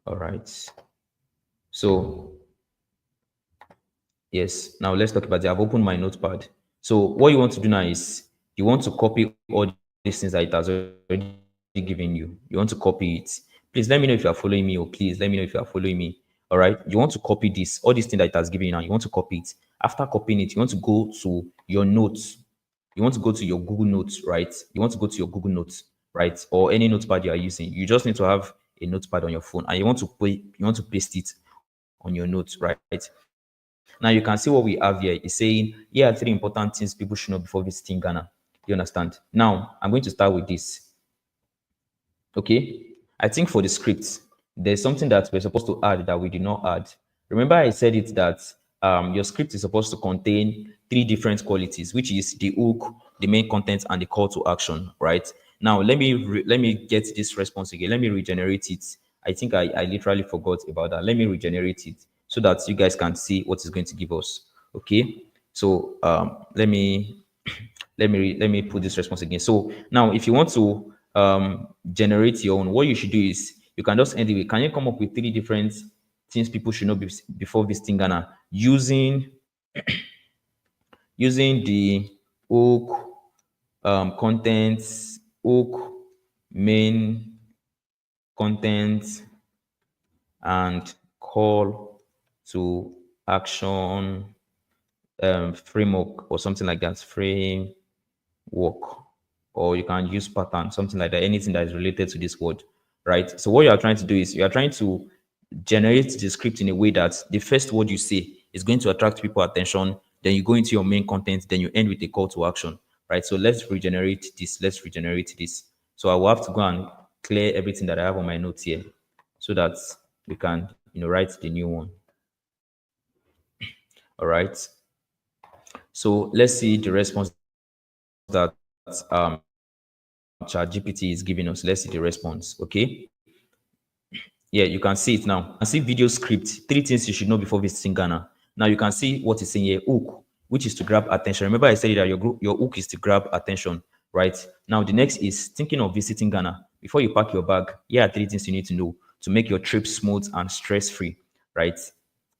All right. So yes. Now let's talk about it. I've opened my notepad. So what you want to do now is you want to copy all these things that it has already given you. You want to copy it. Please let me know if you are following me, or please let me know if you are following me. All right. You want to copy this, all these things that it has given you now. You want to copy it. After copying it, you want to go to your notes. You want to go to your Google Notes, right? You want to go to your Google Notes, right? Or any notepad you are using. You just need to have a notepad on your phone, and you want to paste it on your notes, right? Now you can see what we have here. It's saying, here are 3 important things people should know before visiting Ghana. You understand? Now I'm going to start with this. Okay. I think for the script, there's something that we're supposed to add that we did not add. Remember, I said it that your script is supposed to contain 3 different qualities, which is the hook, the main content, and the call to action. Right now, let me get this response again. Let me regenerate it. I think I literally forgot about that. Let me regenerate it so that you guys can see what it's going to give us. Okay. So let me put this response again. So now, if you want to generate your own, what you should do is you can just end it with, can you come up with 3 different things people should know before visiting Ghana using the hook, contents, hook, main content, and call to action framework or something like that. Framework, or you can use pattern, something like that, anything that is related to this word, right? So what you are trying to do is you are trying to generate the script in a way that the first word you say is going to attract people attention, then you go into your main content, then you end with a call to action, right? So let's regenerate this. So I will have to go and clear everything that I have on my notes here so that we can write the new one. All right. So let's see the response that ChatGPT is giving us. Let's see the response. Okay. Yeah, you can see it now. You can see video script, 3 things you should know before visiting Ghana. Now you can see what is saying here, hook, which is to grab attention. Remember, I said that your hook is to grab attention, right? Now the next is thinking of visiting Ghana. Before you pack your bag, here are 3 things you need to know to make your trip smooth and stress-free, right?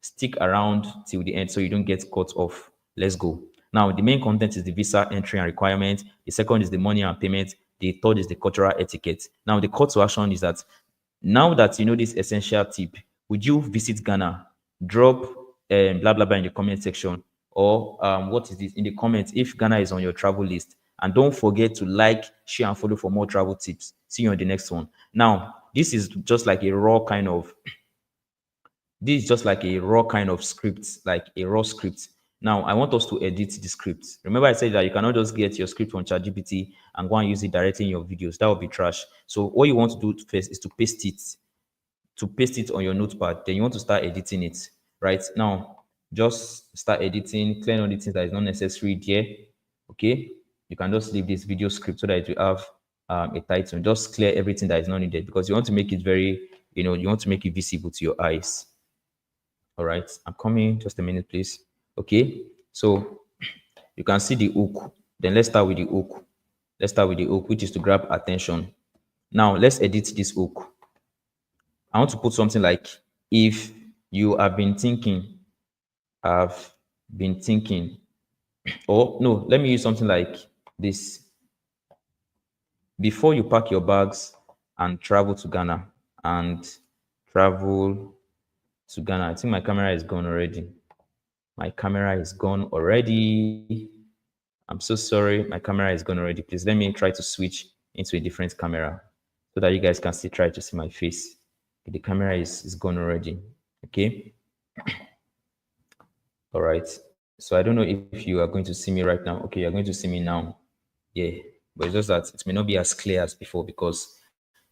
Stick around till the end so you don't get caught off. Let's go. Now, the main content is the visa entry and requirement. The second is the money and payment. The third is the cultural etiquette. Now, the call to action is that now that you know this essential tip, would you visit Ghana? Drop blah blah blah in the comment section, or what is this in the comments if Ghana is on your travel list. And don't forget to like, share, and follow for more travel tips. See you on the next one. Now, this is just like a raw kind of script, like a raw script. Now, I want us to edit the script. Remember, I said that you cannot just get your script from ChatGPT and go and use it directly in your videos. That would be trash. So, what you want to do first is to paste it on your notepad. Then you want to start editing it. Right now, just start editing, clear all the things that is not necessary there. Okay, you can just leave this video script so that it will have a title. Just clear everything that is not needed because you want to make it you want to make it visible to your eyes. All right, I'm coming. Just a minute, please. Okay, so you can see the hook. Then let's start with the hook. Which is to grab attention. Now let's edit this hook. I want to put something like, if you have been thinking I've been thinking, or no, let me use something like this. Before you pack your bags and travel to Ghana, and travel to Ghana, I think my camera is gone already. My camera is gone already. I'm so sorry. My camera is gone already. Please let me try to switch into a different camera so that you guys can still try to see my face. The camera is gone already. Okay. All right. So I don't know if you are going to see me right now. Okay, you're going to see me now. Yeah. But it's just that it may not be as clear as before because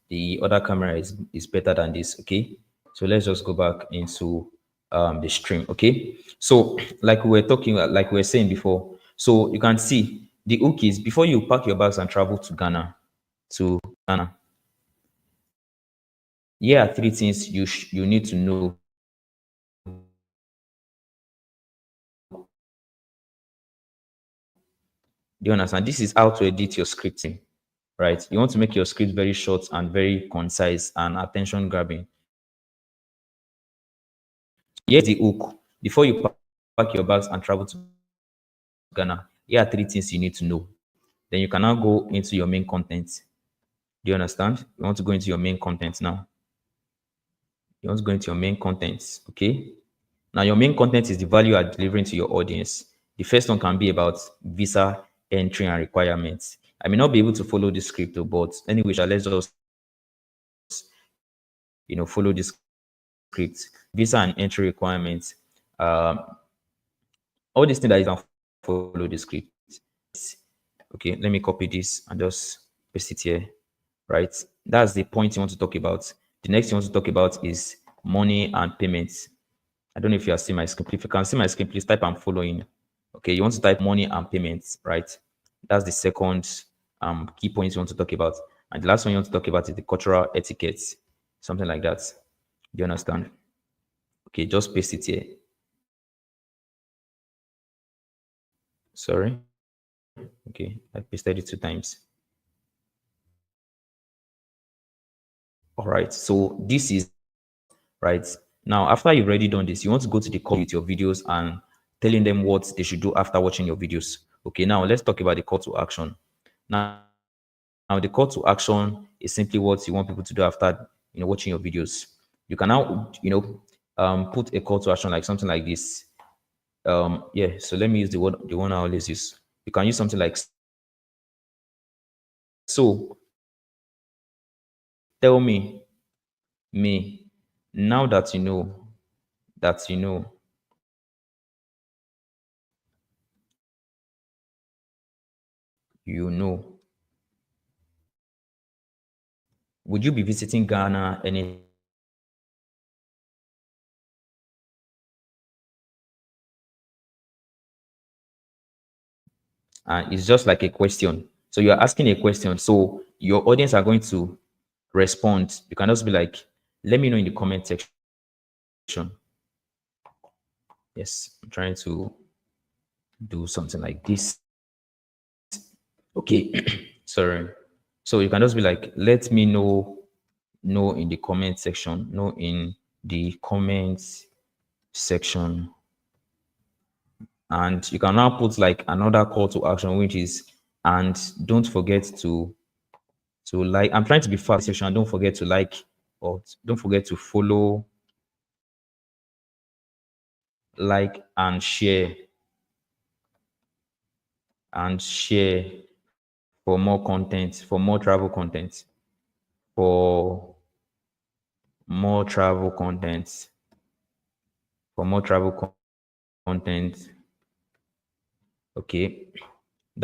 the other camera is better than this. Okay. So let's just go back into the stream. Okay. So like we were talking, like we were saying before, so you can see the hook is before you pack your bags and travel to Ghana. Here are three things you need to know. Do you understand? This is how to edit your scripting, right? You want to make your script very short and very concise and attention grabbing. Here's the hook. Before you pack your bags and travel to Ghana, here are three things you need to know. Then you can now go into your main content. Do you understand? You want to go into your main content now. You want to go into your main content, okay? Now, your main content is the value you are delivering to your audience. The first one can be about visa entry and requirements. I may not be able to follow this script, though, but anyway, let's just follow this script. Visa and entry requirements. Um, all these things that you can follow the script. Okay, let me copy this and just paste it here. Right, that's the point you want to talk about. The next you want to talk about is money and payments. I don't know if you are seeing my screen. If you can see my screen, please type I'm following. Okay, you want to type money and payments, right? That's the second key point you want to talk about. And the last one you want to talk about is the cultural etiquette, something like that. Do you understand? Okay, just paste it here. Sorry. Okay, I pasted it 2 times. All right, so this is right now. After you've already done this, you want to go to the call with your videos and telling them what they should do after watching your videos. Okay, now let's talk about the call to action. Now the call to action is simply what you want people to do after watching your videos. You can now put a call to action like something like this. Yeah, so let me use the one I always use. You can use something like, so tell me now that you know would you be visiting Ghana any? It's just like a question. So you're asking a question. So your audience are going to respond. You can also be like, let me know in the comment section. Yes, I'm trying to do something like this. Okay, sorry. So you can just be like, let me know in the comment section. Know in the comments section. And you can now put like another call to action, which is, and don't forget to like. I'm trying to be fast section. Don't forget to like, or don't forget to follow, like, and share for more content, for more travel content, for more travel content, for more travel content. Okay.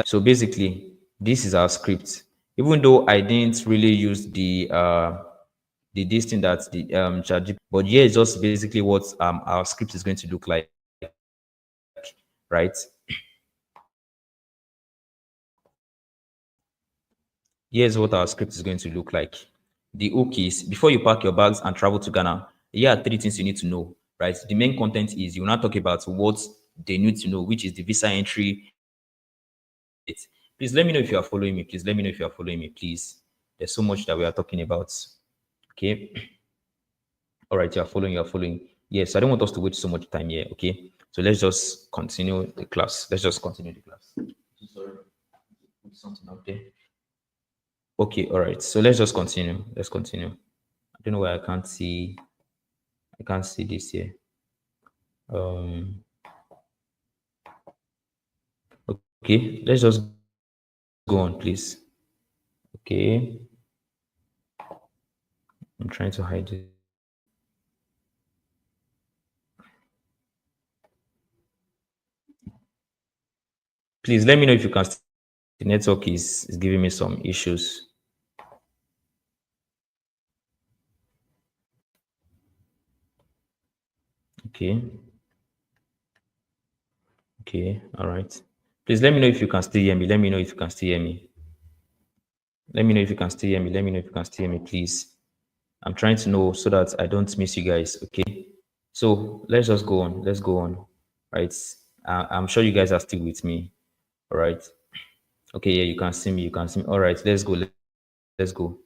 So basically, this is our script. Even though I didn't really use the this thing that the ChatGPT, but here is just basically what our script is going to look like, right? Here's what our script is going to look like. The hook is, before you pack your bags and travel to Ghana, here are three things you need to know, right? The main content is you will not talk about what they need to know, which is the visa entry. Please let me know if you are following me. Please let me know if you are following me, please. There's so much that we are talking about. Okay. All right, you are following. Yes, I don't want us to waste so much time here. Okay. So let's just continue the class. Let's just continue the class. Sorry, put something up there. Okay, all right. So let's just continue. Let's continue. I don't know why I can't see this here. Um okay, let's just go on, please. Okay. I'm trying to hide it. Please let me know if you can the network is giving me some issues. Okay. Okay. All right. Please let me know if you can still hear me. Let me know if you can still hear me. Let me know if you can still hear me. Let me know if you can still hear me, please. I'm trying to know so that I don't miss you guys. Okay. So let's just go on. Let's go on. Right. I'm sure you guys are still with me. All right. Okay. Yeah, you can see me. You can see me. All right. Let's go. Let's go.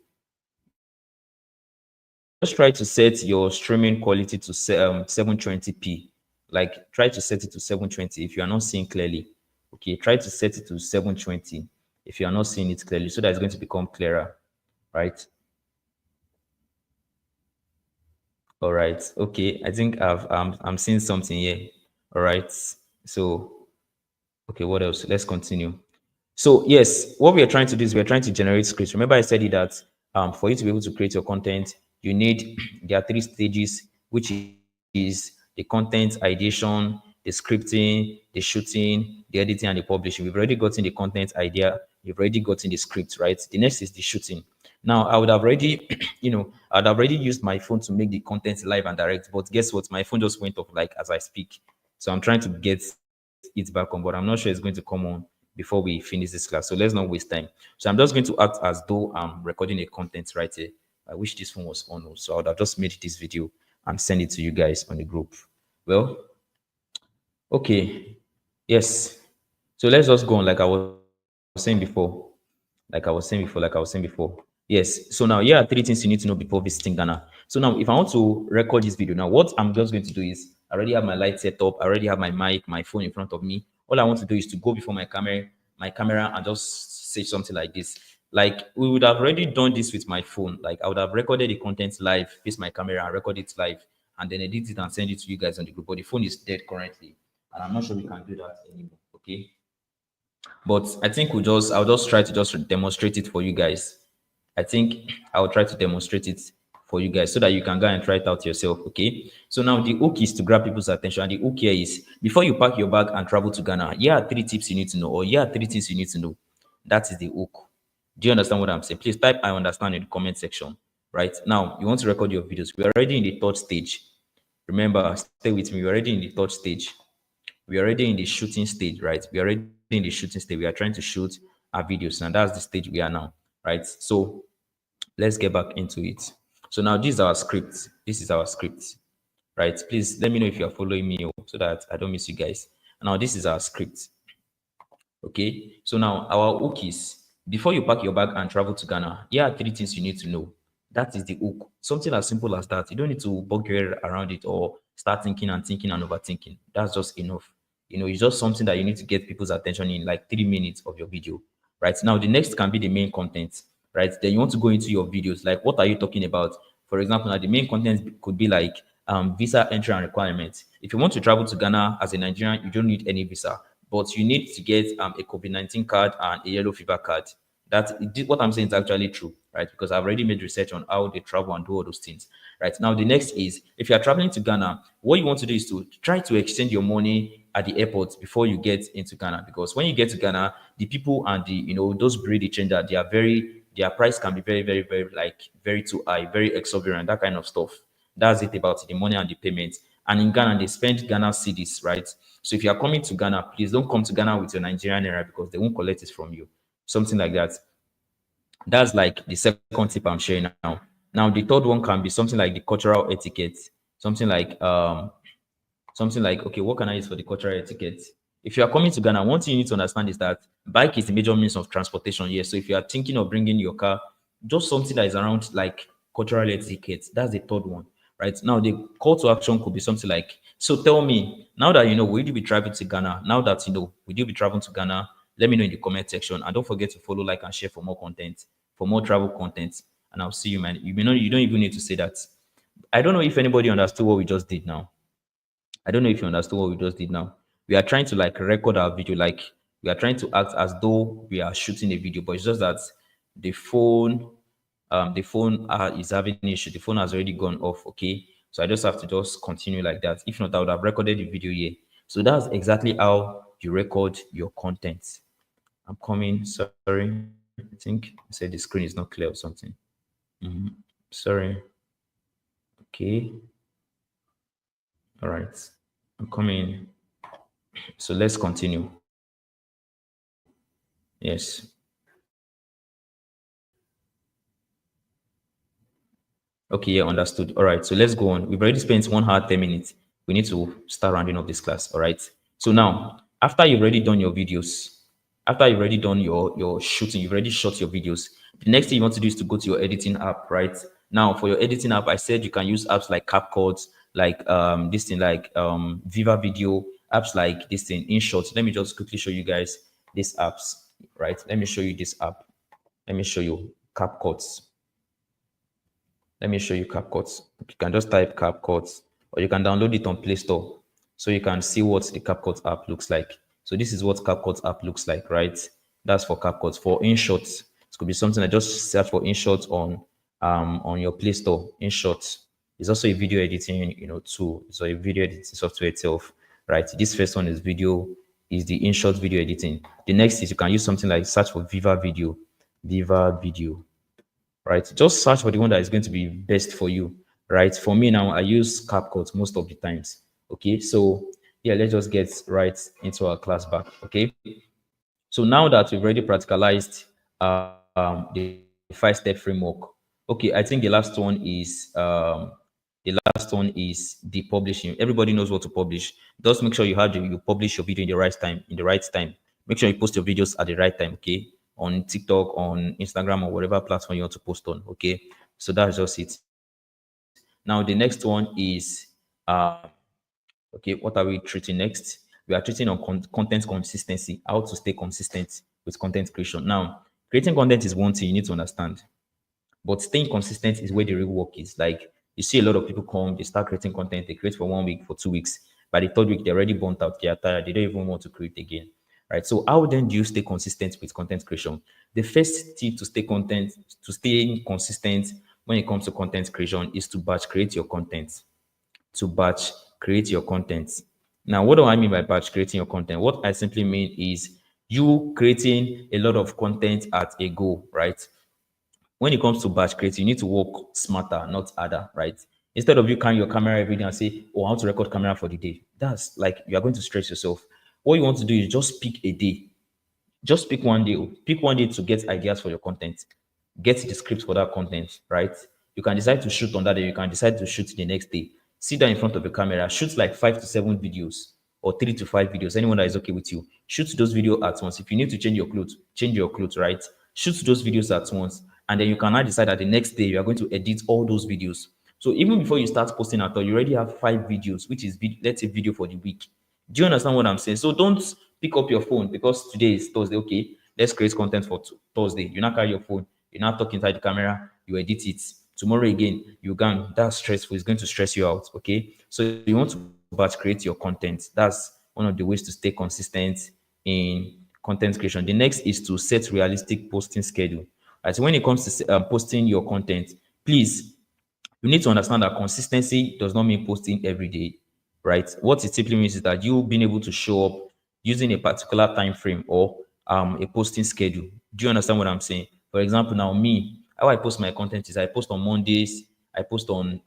Just try to set your streaming quality to 720p. Like try to set it to 720 if you are not seeing clearly. Okay, try to set it to 720 if you are not seeing it clearly, so that it's going to become clearer, right? All right. Okay, I think I'm seeing something here. All right. So okay, what else? Let's continue. So yes, what we are trying to do is we are trying to generate scripts. Remember, I said it that for you to be able to create your content, you need there are three stages, which is the content ideation, the scripting, the shooting, the editing, and the publishing. We've already gotten the content idea. You've already gotten the script, right? The next is the shooting. Now, I would have already, I'd have already used my phone to make the content live and direct. But guess what? My phone just went off like as I speak. So I'm trying to get it back on, but I'm not sure it's going to come on before we finish this class. So let's not waste time. So I'm just going to act as though I'm recording a content right here. I wish this phone was on, so I would have just made this video and send it to you guys on the group. Well, okay, yes. So let's just go on like I was saying before. Like I was saying before. Yes. So now here are three things you need to know before visiting Ghana. So now, if I want to record this video, now what I'm just going to do is I already have my light set up, I already have my mic, my phone in front of me. All I want to do is to go before my camera, and just say something like this. Like we would have already done this with my phone. Like I would have recorded the content live, face my camera, and record it live, and then edit it and send it to you guys on the group. But the phone is dead currently, and I'm not sure we can do that anymore. Okay. But I think I'll just try to just demonstrate it for you guys. I think I'll try to demonstrate it for you guys so that you can go and try it out yourself. Okay. So now the hook is to grab people's attention. And the hook here is before you pack your bag and travel to Ghana, here are three tips you need to know, or here are three things you need to know. That is the hook. Do you understand what I'm saying? Please type I understand in the comment section. Right now, you want to record your videos. We're already in the third stage. Remember, stay with me. We're already in the third stage. We're already in the shooting stage, right? We're already in the shooting stage. We are trying to shoot our videos, and that's the stage we are now, right? So let's get back into it. So now this is our script. This is our script, right? Please let me know if you are following me so that I don't miss you guys. Now this is our script. Okay, so now our hook is before you pack your bag and travel to Ghana, here are three things you need to know. That is the hook. Something as simple as that. You don't need to bug your head around it or start thinking and thinking and overthinking. That's just enough. It's just something that you need to get people's attention in like 3 minutes of your video. Right now, the next can be the main content. Right, then you want to go into your videos. Like, what are you talking about? For example, now the main content could be like visa entry and requirements. If you want to travel to Ghana as a Nigerian, you don't need any visa, but you need to get a COVID-19 card and a yellow fever card. What I'm saying is actually true, right? Because I've already made research on how they travel and do all those things. Right now, the next is if you are traveling to Ghana, what you want to do is to try to exchange your money at the airport before you get into Ghana. Because when you get to Ghana, the people and those breed changer, their price can be very, very, very like very too high, very exorbitant, that kind of stuff. That's it about the money and the payment. And in Ghana, they spend Ghana cedis, right? So if you are coming to Ghana, please don't come to Ghana with your Nigerian naira because they won't collect it from you. Something like that. That's like the second tip I'm sharing now. Now the third one can be something like the cultural etiquette, something like okay, what can I use for the cultural etiquette? If you are coming to Ghana, one thing you need to understand is that bike is the major means of transportation here. So if you are thinking of bringing your car, just something that is around like cultural etiquette, that's the third one. Right now, the call to action could be something like So tell me, now that you know, will you be traveling to Ghana? Now that you know, will you be traveling to Ghana? Let me know in the comment section. And don't forget to follow, like, and share for more content, for more travel content. And I'll see you, man. You may not, you don't even need to say that. I don't know if anybody understood what we just did now. I don't know if you understood what we just did now. We are trying to like record our video, like we are trying to act as though we are shooting a video, but it's just that the phone, the phone is having an issue. The phone has already gone off. Okay, so I just have to just continue like that. If not, I would have recorded the video here. So that's exactly how you record your content. I'm coming. Sorry, I think I said the screen is not clear or something. Sorry. Okay. All right. I'm coming. So let's continue. Yes. Okay, yeah, understood. All right, so let's go on. We've already spent 1 hour, 10 minutes. We need to start rounding up this class. All right. So now, after you've already done your videos, after you've already done your shooting, you've already shot your videos. The next thing you want to do is to go to your editing app, right? Now, for your editing app, I said you can use apps like CapCut, like this thing, like Viva Video, apps like this thing, InShot. Let me just quickly show you guys these apps, right? Let me show you this app. Let me show you CapCut. Let me show you CapCut. You can just type CapCut, or you can download it on Play Store, so you can see what the CapCut app looks like. So this is what CapCut app looks like, right? That's for CapCut. For InShot, it could be something I just search for InShot on your Play Store. InShot is also a video editing, tool. So a video editing software itself, right? This first one is video, is the InShot video editing. The next is you can use something like search for Viva Video, right? Just search for the one that is going to be best for you, right? For me now, I use CapCut most of the times. Okay, so yeah, let's just get right into our class back. Okay, so now that we've already practicalized the 5-step framework, okay, I think the last one is the publishing. Everybody knows what to publish. Just make sure you publish your video in the right time. Make sure you post your videos at the right time. Okay, on TikTok, on Instagram, or whatever platform you want to post on. Okay, so that's just it. Now the next one is uh, okay, what are we treating next? We are treating on content consistency, how to stay consistent with content creation. Now, creating content is one thing you need to understand, but staying consistent is where the real work is. Like you see a lot of people come, they start creating content, they create for 1 week, for 2 weeks. By the third week, they're already burnt out, they're tired, they don't even want to create again. Right. So how then do you stay consistent with content creation? The first tip to stay consistent when it comes to content creation is to batch create your content. To batch create your content. Now, what do I mean by batch creating your content? What I simply mean is you creating a lot of content at a go, right? When it comes to batch creating, you need to work smarter, not harder, right? Instead of you carrying your camera every day and say, "Oh, I want to record camera for the day," that's like you are going to stress yourself. What you want to do is just pick a day, just pick one day. Pick one day to get ideas for your content. Get the script for that content, right? You can decide to shoot on that day. You can decide to shoot the next day. Sit down in front of the camera. Shoot like 5 to 7 videos or 3 to 5 videos. Anyone that is okay with you. Shoot those videos at once. If you need to change your clothes, right? Shoot those videos at once. And then you can now decide that the next day you are going to edit all those videos. So even before you start posting at all, you already have 5 videos, which is, let's say, video for the week. Do you understand what I'm saying? So don't pick up your phone because today is Thursday. Okay, let's create content for Thursday. You now carry your phone. You now talk inside the camera. You edit it. Tomorrow again, you can. That's stressful. It's going to stress you out. Okay, so you want to batch create your content. That's one of the ways to stay consistent in content creation. The next is to set realistic posting schedule. As when it comes to posting your content, please, you need to understand that consistency does not mean posting every day, right? What it simply means is that you being able to show up using a particular time frame or a posting schedule. Do you understand what I'm saying? For example, now me, how I post my content is I post on Mondays, I post on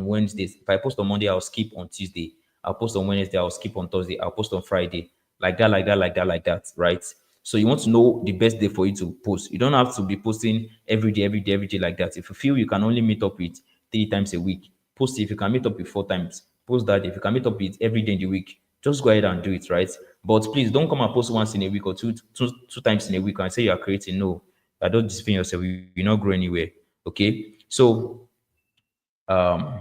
Wednesdays. If I post on Monday, I'll skip on Tuesday. I'll post on Wednesday, I'll skip on Thursday. I'll post on Friday, like that, right? So you want to know the best day for you to post. You don't have to be posting every day like that. If you feel you can only meet up with 3 times a week, post it. If you can meet up with 4 times, post that. If you can meet up with every day in the week, just go ahead and do it, right? But please don't come and post once in a week or two times in a week and say you are creating. No, I don't discipline yourself. You not grow anywhere. Okay. So um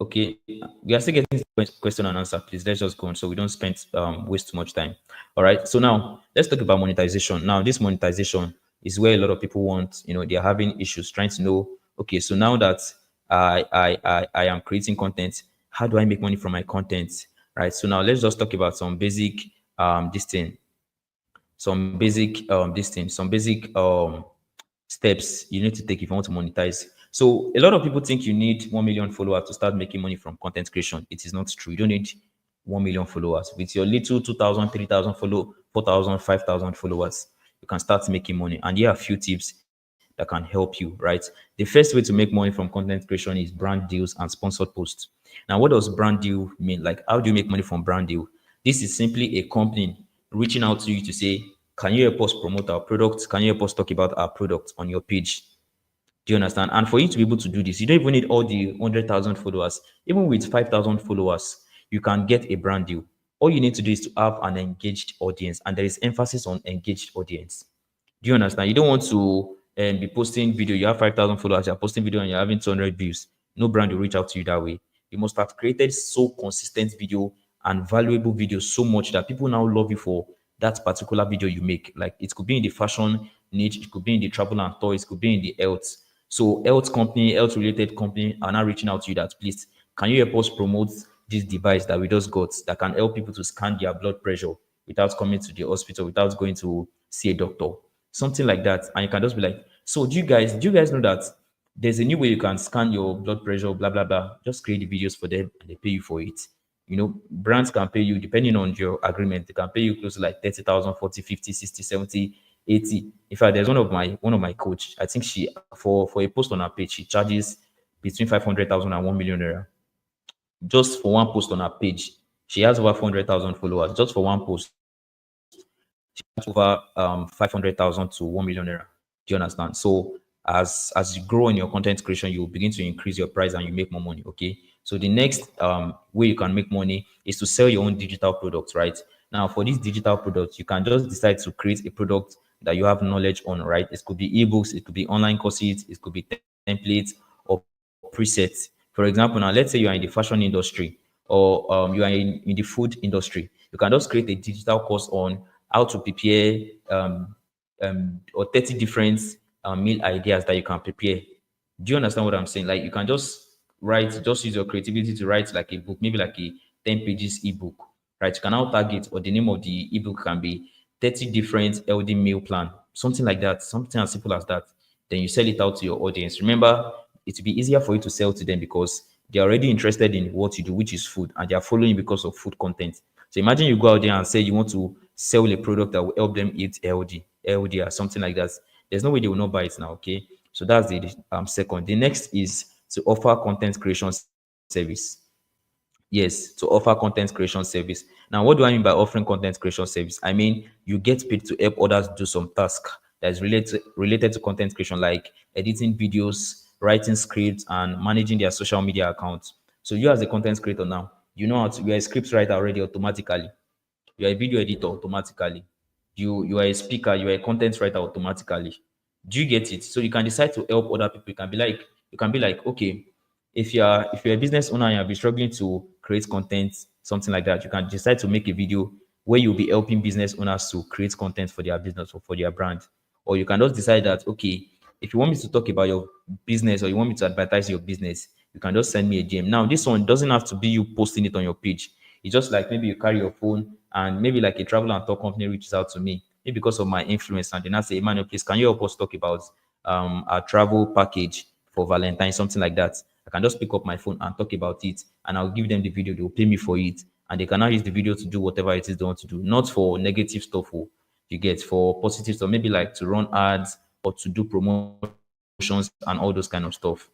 Okay, we are still getting to question and answer. Please let's just go on so we don't spend waste too much time. All right. So now let's talk about monetization. Now this monetization is where a lot of people want. They are having issues trying to know. Okay, so now that I am creating content, how do I make money from my content? Right. So now let's just talk about some basic this thing, some basic steps you need to take if you want to monetize. So a lot of people think you need 1 million followers to start making money from content creation. It is not true. You don't need 1 million followers. With your little 2,000, 3,000 follow, 4,000, 5,000 followers, you can start making money. And here are a few tips that can help you, right? The first way to make money from content creation is brand deals and sponsored posts. Now, what does brand deal mean? Like, how do you make money from brand deal? This is simply a company reaching out to you to say, can you help us promote our product? Can you help us talk about our product on your page? Do you understand? And for you to be able to do this, you don't even need all the 100,000 followers. Even with 5,000 followers, you can get a brand deal. All you need to do is to have an engaged audience, and there is emphasis on engaged audience. Do you understand? You don't want to be posting video. You have 5,000 followers, you're posting video and you're having 200 views. No brand will reach out to you that way. You must have created so consistent video and valuable video so much that people now love you for that particular video you make. Like it could be in the fashion niche, it could be in the travel and toys, it could be in the health. So health related company are now reaching out to you that please, can you help us promote this device that we just got that can help people to scan their blood pressure without coming to the hospital, without going to see a doctor, something like that. And you can just be like, so do you guys know that there's a new way you can scan your blood pressure, blah blah blah. Just create the videos for them and they pay you for it. Brands can pay you depending on your agreement. They can pay you close to like 30,000, 40, 50, 60, 70, 80. In fact, there's one of my coach. I think she for a post on her page, she charges between 500,000 and 1 million naira just for one post on her page. She has over 400,000 followers just for one post over 500,000 to 1 million naira. Do you understand? So as you grow in your content creation, you begin to increase your price and you make more money. Okay. So the next way you can make money is to sell your own digital products, right? Now, for these digital products, you can just decide to create a product that you have knowledge on, right? It could be ebooks, it could be online courses, it could be templates or presets. For example, now let's say you are in the fashion industry or you are in the food industry. You can just create a digital course on how to prepare or 30 different meal ideas that you can prepare. Do you understand what I'm saying? Like you can just use your creativity to write like a book, maybe like a 10 pages ebook, right? You can now target, or the name of the ebook can be 30 different healthy meal plan, something like that, something as simple as that. Then you sell it out to your audience. Remember, it will be easier for you to sell to them because they're already interested in what you do, which is food, and they are following you because of food content. So imagine you go out there and say you want to sell a product that will help them eat healthy or something like that. There's no way they will not buy it now. Okay. So that's the second. The next is to offer content creation service. Yes, to offer content creation service. Now, what do I mean by offering content creation service? I mean, you get paid to help others do some task that is related to content creation, like editing videos, writing scripts, and managing their social media accounts. So you as a content creator now, you know how to, you're a script writer already automatically. You're a video editor automatically. You are a speaker, you are a content writer automatically. Do you get it? So you can decide to help other people. You can be like, okay, if you're a business owner and you've been struggling to create content, something like that, you can decide to make a video where you'll be helping business owners to create content for their business or for their brand. Or you can just decide that, okay, if you want me to talk about your business or you want me to advertise your business, you can just send me a DM. Now, this one doesn't have to be you posting it on your page. It's just like maybe you carry your phone and maybe like a travel and tour company reaches out to me, maybe because of my influence, and then I say, Emmanuel, please, can you help us talk about our travel package for Valentine, something like that. I can just pick up my phone and talk about it, and I'll give them the video. They'll pay me for it, and they can now use the video to do whatever it is they want to do, not for negative stuff. Oh, you get for positive stuff, maybe like to run ads or to do promotions and all those kind of stuff,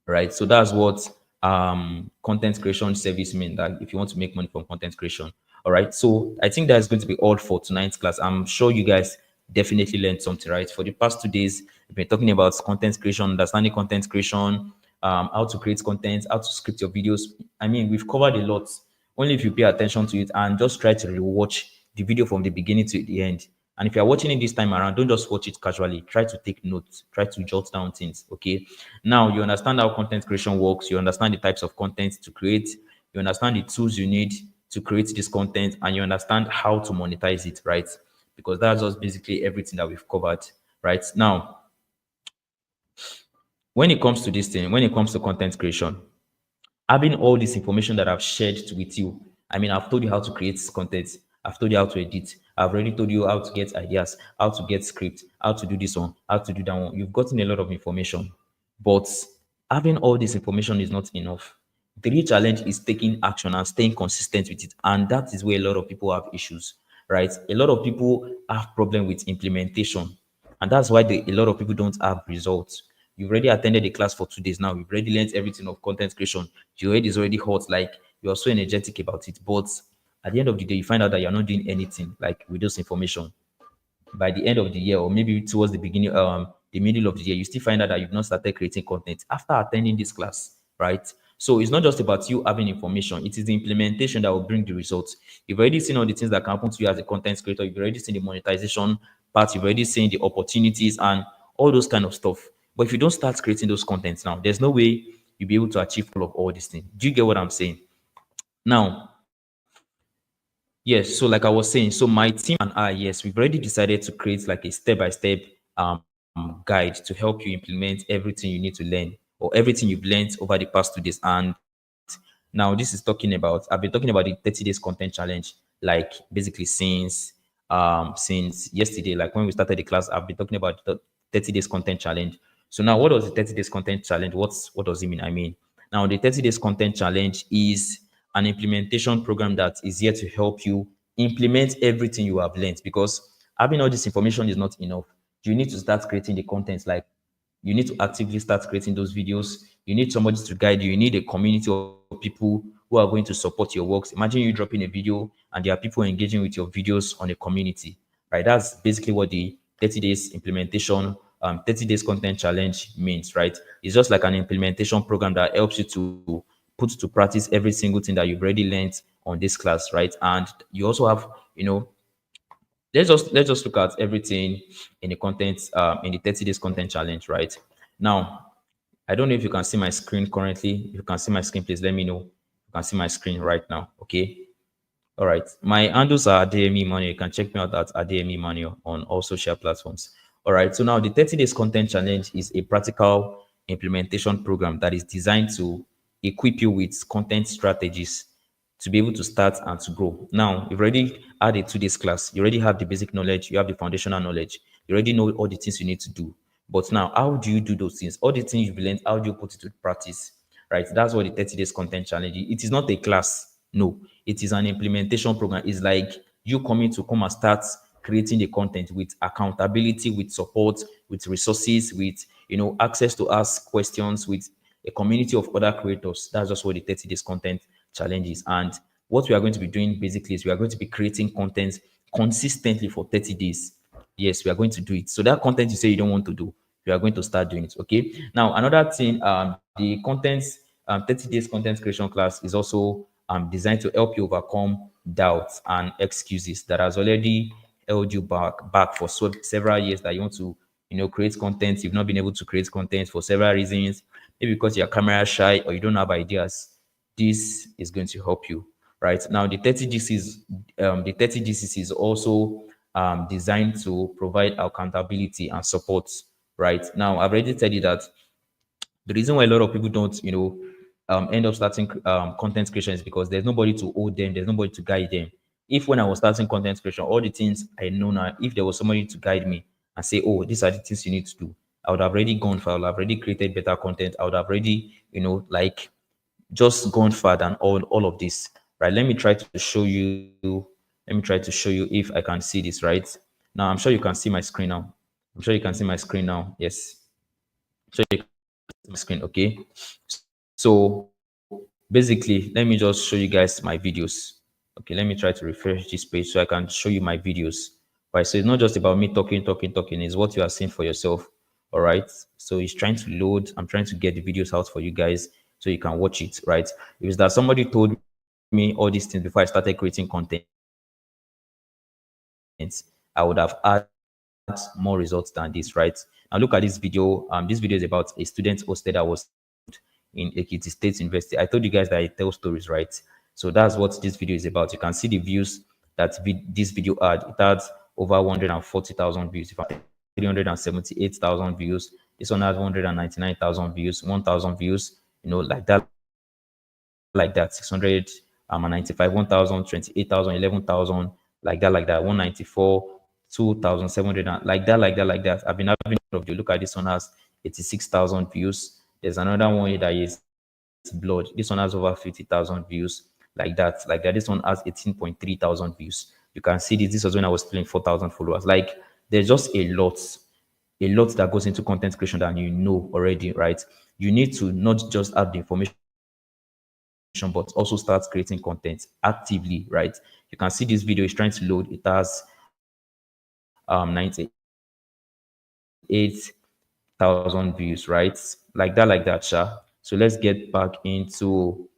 right? So that's what content creation service mean, that if you want to make money from content creation. All right, so I think that's going to be all for tonight's class. I'm sure you guys definitely learned something, right? For the past 2 days we've been talking about content creation, understanding content creation, how to create content, how to script your videos. I mean, we've covered a lot. Only if you pay attention to it and just try to rewatch the video from the beginning to the end, And if you're watching it this time around, don't just watch it casually. Try to take notes, try to jot down things. Okay. Now you understand how content creation works, you understand the types of content to create, you understand the tools you need to create this content, and you understand how to monetize it, right? Because that's just basically everything that we've covered, right? Now, when it comes to this thing, when it comes to content creation, having all this information that I've shared with you, I mean, I've told you how to create content, I've told you how to edit, I've already told you how to get ideas, how to get script, how to do this one, how to do that one. You've gotten a lot of information, but having all this information is not enough. The real challenge is taking action and staying consistent with it, and that is where a lot of people have issues, right? A lot of people have problem with implementation, and that's why a lot of people don't have results. You've already attended the class for 2 days now. You've already learned everything of content creation. Your head is already hot, like you're so energetic about it. But at the end of the day, you find out that you're not doing anything like with this information. By the end of the year, or maybe towards the middle of the year, you still find out that you've not started creating content after attending this class, right? So it's not just about you having information, it is the implementation that will bring the results. You've already seen all the things that can happen to you as a content creator, you've already seen the monetization part, you've already seen the opportunities and all those kind of stuff. But if you don't start creating those contents now, there's no way you'll be able to achieve all these things. Do you get what I'm saying? Now, yes, so like I was saying, so my team and I, yes, we've already decided to create like a step-by-step guide to help you implement everything you need to learn or everything you've learned over the past 2 days. And now this is talking about, I've been talking about the 30 days content challenge, like basically since yesterday, like when we started the class, I've been talking about the 30 days content challenge. So now what does the 30 days content challenge? What does it mean? I mean, now the 30 days content challenge is an implementation program that is here to help you implement everything you have learned, because having all this information is not enough. You need to start creating the content. Like you need to actively start creating those videos. You need somebody to guide you. You need a community of people who are going to support your works. Imagine you dropping a video and there are people engaging with your videos on a community, right? That's basically what the 30 days implementation, 30 days content challenge means, right? It's just like an implementation program that helps you to put to practice every single thing that you've already learned on this class, right? And you also have, let's just look at everything in the content in the 30 days content challenge, right? Now, I don't know if you can see my screen currently. If you can see my screen, please let me know. You can see my screen right now. Okay. All right. My handles are ADME Manual. You can check me out at ADME Manual on all social platforms. All right. So now the 30 days content challenge is a practical implementation program that is designed to equip you with content strategies to be able to start and to grow. Now, you've already had a 2 days class. You already have the basic knowledge. You have the foundational knowledge. You already know all the things you need to do. But now, how do you do those things? All the things you've learned, how do you put it to practice? Right? That's what the 30 days content challenge is. It is not a class. No, it is an implementation program. It's like you coming to come and start creating the content with accountability, with support, with resources, with access to ask questions, with a community of other creators. That's just what the 30 days content challenge is. And what we are going to be doing basically is we are going to be creating content consistently for 30 days. Yes, we are going to do it. So that content you say you don't want to do, we are going to start doing it. Okay. Now, another thing, the content 30 days content creation class is also designed to help you overcome doubts and excuses that has already held you back for several years, that you want to create content. You've not been able to create content for several reasons, maybe because you're camera shy or you don't have ideas. This is going to help you. Right now, the 30 GCC is also designed to provide accountability and support. Right now, I've already said you that the reason why a lot of people don't, end up starting content creation is because there's nobody to hold them, there's nobody to guide them. If when I was starting content creation, all the things I know now, if there was somebody to guide me and say, oh, these are the things you need to do, I would have already gone for, I would have already created better content. I would have already, like just gone further and all of this. Right. Let me try to show you. Let me try to show you if I can see this right. Now I'm sure you can see my screen now. I'm sure you can see my screen now. Yes. So you can see my screen. Okay. So basically, let me just show you guys my videos. Okay, let me try to refresh this page so I can show you my videos. Right, so it's not just about me talking. It's what you are seeing for yourself. All right, so it's trying to load. I'm trying to get the videos out for you guys so you can watch it. Right, if it's that somebody told me all these things before I started creating content, and I would have already created better content. I would have had more results than this, right? Now look at this video. This video is about a student hosted that was in Ekiti State University. I told you guys that I tell stories, right? So that's what this video is about. You can see the views that this video had. It had over 140,000 views. If I 378,000 views, this one has 199,000 views, 1,000 views, like that, 600 95, 1,000, 28,000, 11,000, like that, 194, 2,700, like that. I've been having a lot of you. Look at this one has 86,000 views. There's another one here that is blood. This one has over 50,000 views, like that, like that. This one has 18.3 thousand views. You can see this. This was when I was playing 4,000 followers. Like, there's just a lot that goes into content creation that you know already, right? You need to not just have the information, but also start creating content actively, right? You can see this video is trying to load. It has 98,000 views, right? Like that, sha. So let's get back into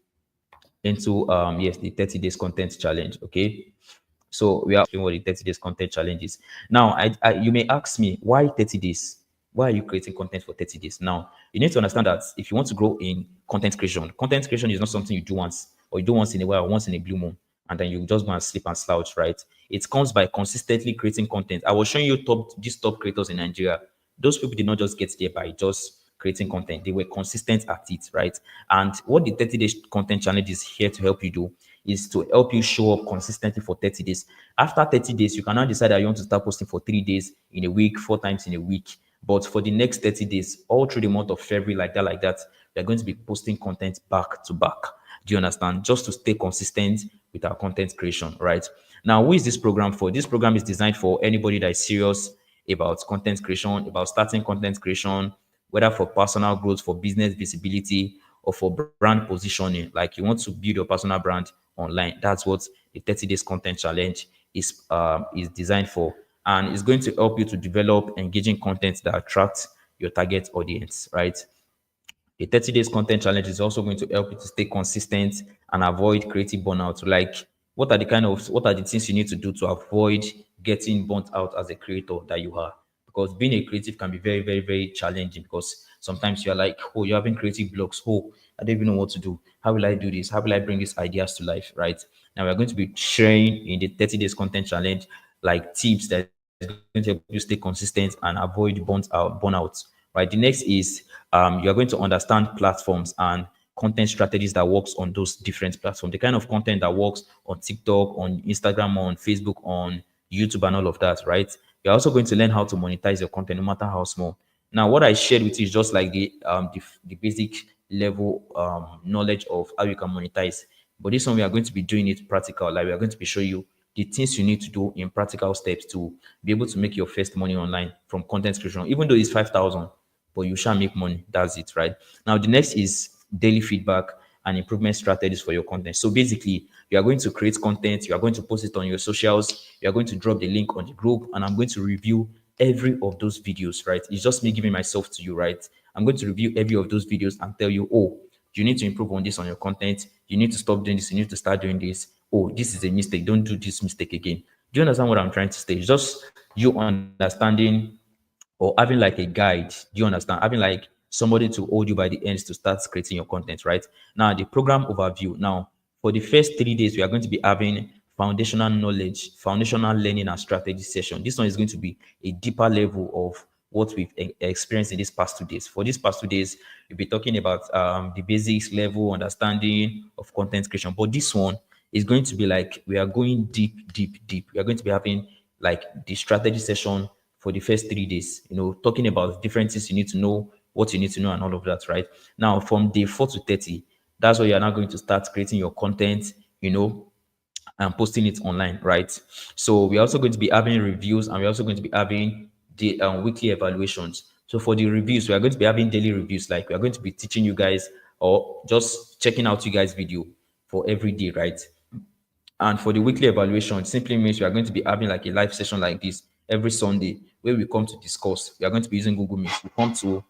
yes, the 30 days content challenge. Okay, so we are doing what the 30 days content challenge is. Now, you may ask me, why 30 days? Why are you creating content for 30 days? Now, you need to understand that if you want to grow in content creation is not something you do once, or you do once in a while, or once in a blue moon, and then you just go and sleep and slouch, right? It comes by consistently creating content. I was showing you these top creators in Nigeria. Those people did not just get there by just creating content. They were consistent at it, right? And what the 30 days content challenge is here to help you do is to help you show up consistently for 30 days. After 30 days, you can now decide that you want to start posting for 3 days in a week, 4 times in a week. But for the next 30 days, all through the month of February, like that, we're going to be posting content back to back. Do you understand? Just to stay consistent with our content creation, right? Now, who is this program for? This program is designed for anybody that is serious about content creation, about starting content creation, whether for personal growth, for business visibility, or for brand positioning. Like, you want to build your personal brand online. That's what the 30 days content challenge is designed for. And it's going to help you to develop engaging content that attracts your target audience, right? The 30 days content challenge is also going to help you to stay consistent and avoid creative burnout. Like, what are the things you need to do to avoid getting burnt out as a creator that you are? Because being a creative can be very, very, very challenging, because sometimes you're like, oh, you're having creative blocks. Oh, I don't even know what to do. How will I do this? How will I bring these ideas to life? Right. Now we're going to be sharing in the 30 days content challenge like tips that is going to help you stay consistent and avoid burnout. Right. The next is you are going to understand platforms and content strategies that works on those different platforms. The kind of content that works on TikTok, on Instagram, on Facebook, on YouTube, and all of that. Right. You're also going to learn how to monetize your content, no matter how small. Now, what I shared with you is just like the basic level knowledge of how you can monetize. But this one, we are going to be doing it practical. Like, we are going to be showing you the things you need to do in practical steps to be able to make your first money online from content creation. Even though it's 5,000, but you shall make money. That's it, right? Now, the next is daily feedback and improvement strategies for your content. So basically, you are going to create content, you are going to post it on your socials, you are going to drop the link on the group, and I'm going to review every of those videos, right? It's just me giving myself to you, right? I'm going to review every of those videos and tell you, oh, you need to improve on this on your content. You need to stop doing this. You need to start doing this. Oh, this is a mistake. Don't do this mistake again. Do you understand what I'm trying to say? It's just you understanding or having like a guide. Do you understand? Having like somebody to hold you by the ends to start creating your content, right? Now, the program overview. Now, for the first 3 days, we are going to be having foundational knowledge, foundational learning and strategy session. This one is going to be a deeper level of what we've experienced in these past 2 days. For these past 2 days, we'll be talking about the basics level understanding of content creation. But this one is going to be like, we are going deep, deep, deep. We are going to be having like the strategy session for the first 3 days, talking about different things you need to know, what you need to know, and all of that, right? Now, from day 4 to 30, that's where you're now going to start creating your content, and posting it online, right? So we're also going to be having reviews, and we're also going to be having the weekly evaluations. So for the reviews, we are going to be having daily reviews. Like, we are going to be teaching you guys or just checking out you guys' video for every day, right? And for the weekly evaluation, it simply means we are going to be having like a live session like this every Sunday where we come to discuss. We are going to be using Google Meet. You come to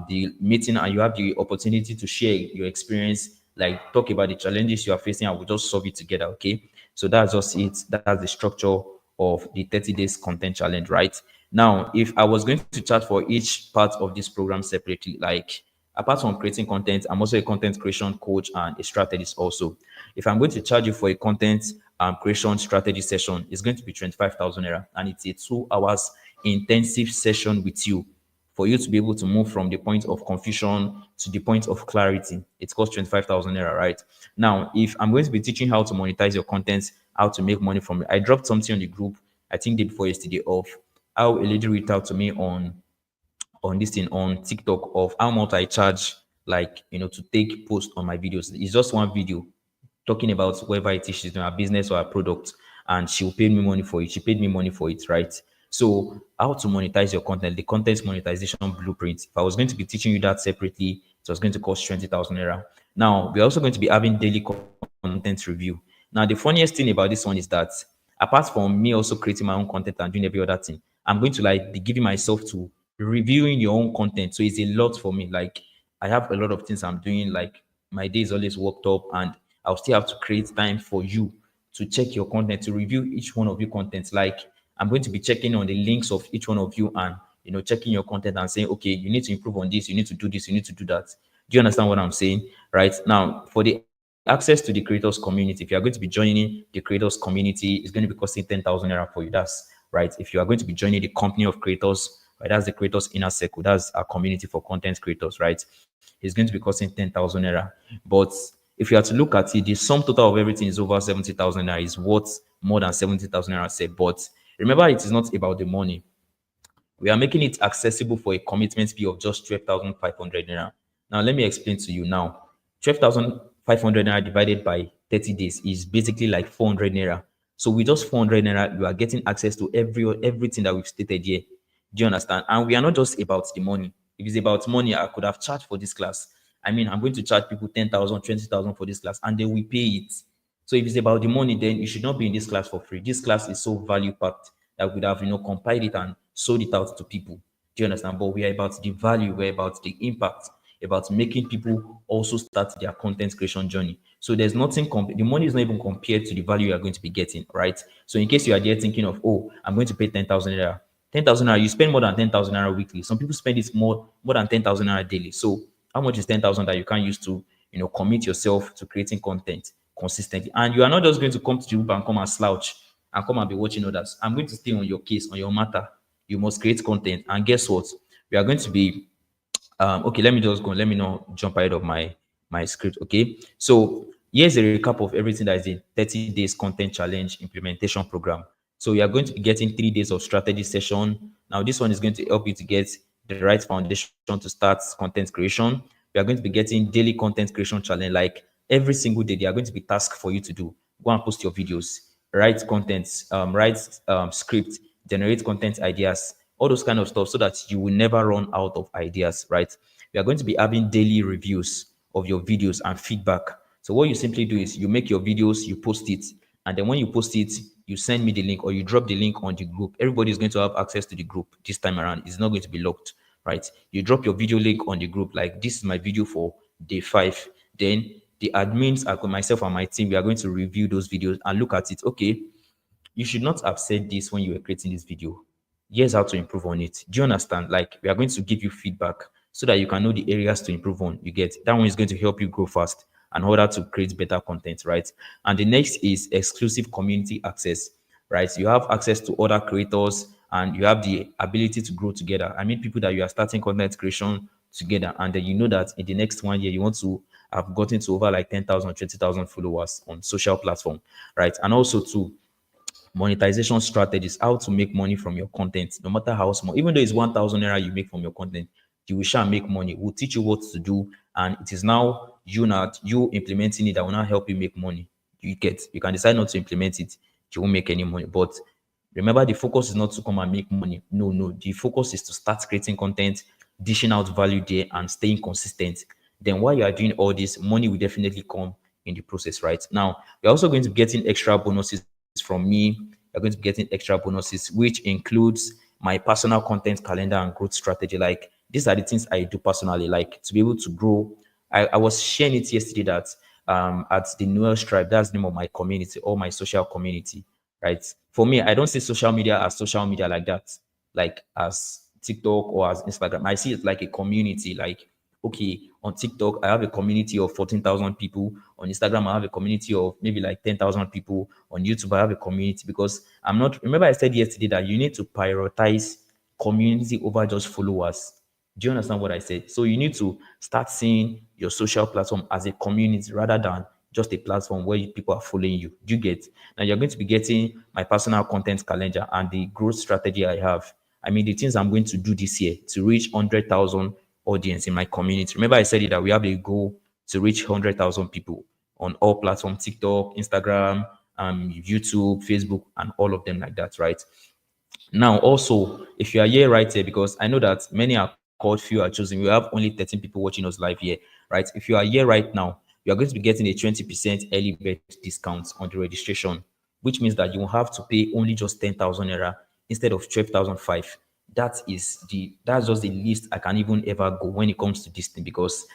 the meeting and you have the opportunity to share your experience, like talk about the challenges you are facing, and we'll just solve it together. Okay. So that's just it. That's the structure of the 30 days content challenge, right? Now, if I was going to charge for each part of this program separately, like apart from creating content, I'm also a content creation coach and a strategist also. If I'm going to charge you for a content creation strategy session, it's going to be 25,000 naira, and it's a 2 hours intensive session with you for you to be able to move from the point of confusion to the point of clarity. It costs 25,000 naira, right? Now, if I'm going to be teaching how to monetize your content, how to make money from it, I dropped something on the group, I think day before yesterday, of how a lady reached out to me on this thing on TikTok of how much I charge, like, to take post on my videos. It's just one video talking about whether it is she's doing a business or a product, and she'll pay me money for it. She paid me money for it, right? So, how to monetize your content, the content monetization blueprint. If I was going to be teaching you that separately, it was going to cost 20,000 naira. Now, we're also going to be having daily content review. Now, the funniest thing about this one is that apart from me also creating my own content and doing every other thing, I'm going to like be giving myself to reviewing your own content. So it's a lot for me. Like, I have a lot of things I'm doing. Like, my day is always worked up, and I'll still have to create time for you to check your content, to review each one of your contents. Like, I'm going to be checking on the links of each one of you, and checking your content and saying, okay, you need to improve on this, you need to do this, you need to do that. Do you understand what I'm saying? Right now, for the access to the creators community, if you are going to be joining the creators community, it's going to be costing 10,000 naira for you. That's right. If you are going to be joining the company of creators, right, that's the creators inner circle, that's our community for content creators, right? It's going to be costing 10,000 naira. But if you are to look at it, the sum total of everything is over 70,000 naira, is worth more than 70,000 naira said. But remember, it is not about the money. We are making it accessible for a commitment fee of just 12,500 naira. Now, let me explain to you now. 12,500 naira divided by 30 days is basically like 400 naira. So with just 400 naira, you are getting access to everything that we've stated here. Do you understand? And we are not just about the money. If it's about money, I could have charged for this class. I mean, I'm going to charge people 10,000, 20,000 for this class, and they will pay it. So if it's about the money, then you should not be in this class for free. This class is so value packed that we would have, compiled it and sold it out to people. Do you understand? But we are about the value, we're about the impact, about making people also start their content creation journey. So there's nothing, the money is not even compared to the value you are going to be getting, right? So in case you are there thinking of, oh, I'm going to pay 10,000 naira. 10,000 naira, you spend more than 10,000 naira weekly. Some people spend it more than 10,000 naira daily. So how much is 10,000 that you can use to, commit yourself to creating content consistently? And you are not just going to come to the group and come and slouch and come and be watching others. I'm going to stay on your case, on your matter. You must create content. And guess what? We are going to be okay, let me just go. Let me not jump ahead of my script. Okay. So here's a recap of everything that is the 30 days content challenge implementation program. So you are going to be getting 3 days of strategy session. Now, this one is going to help you to get the right foundation to start content creation. You are going to be getting daily content creation challenge. Like every single day, there are going to be tasks for you to do. Go and post your videos, write content, write script, generate content ideas, all those kind of stuff, so that you will never run out of ideas, right? We are going to be having daily reviews of your videos and feedback. So what you simply do is you make your videos, you post it, and then when you post it, you send me the link or you drop the link on the group. Everybody is going to have access to the group this time around. It's not going to be locked, right? You drop your video link on the group, like this is my video for day 5. Then the admins, myself and my team, we are going to review those videos and look at it. Okay, you should not have said this when you were creating this video. Here's how to improve on it. Do you understand? Like, we are going to give you feedback so that you can know the areas to improve on. You get that one is going to help you grow fast and order to create better content, right? And the next is exclusive community access, right? You have access to other creators and you have the ability to grow together. I mean, people that you are starting content creation together, and then you know that in the next 1 year you want to have gotten to over like 10,000, 20,000 followers on social platform, right? And also to monetization strategies, how to make money from your content, no matter how small. Even though it's 1,000 naira you make from your content, you will shall make money. We'll teach you what to do, and it is now you implementing it that will now help you make money. You can decide not to implement it, you won't make any money. But remember, the focus is not to come and make money. No, no. The focus is to start creating content, dishing out value there, and staying consistent. Then while you are doing all this, money will definitely come in the process, right? Now, you're also going to be getting extra bonuses from me. You're going to be getting extra bonuses, which includes my personal content calendar and growth strategy. Like, these are the things I do personally, like to be able to grow. I was sharing it yesterday that at the Noel Tribe, that's the name of my community or my social community. right? For me, I don't see social media as social media like that, like as TikTok or as Instagram. I see it like a community. Like, okay, on TikTok, I have a community of 14,000 people. On Instagram, I have a community of maybe like 10,000 people. On YouTube, I have a community because I'm not. Remember, I said yesterday that you need to prioritize community over just followers. Do you understand what I said? So you need to start seeing your social platform as a community rather than just a platform where people are following you. Do you get? Now you're going to be getting my personal content calendar and the growth strategy I have. I mean, the things I'm going to do this year to reach 100,000 audience in my community. Remember, I said it that we have a goal to reach 100,000 people on all platforms: TikTok, Instagram, YouTube, Facebook, and all of them like that, right? Now, also, if you are here right here, because I know that many are called, few are chosen. We have only 13 people watching us live here, right? If you are here right now, you are going to be getting a 20% early bird discount on the registration, which means that you will have to pay only just 10,000 naira instead of 12,005. That's just the least I can even ever go when it comes to this thing, because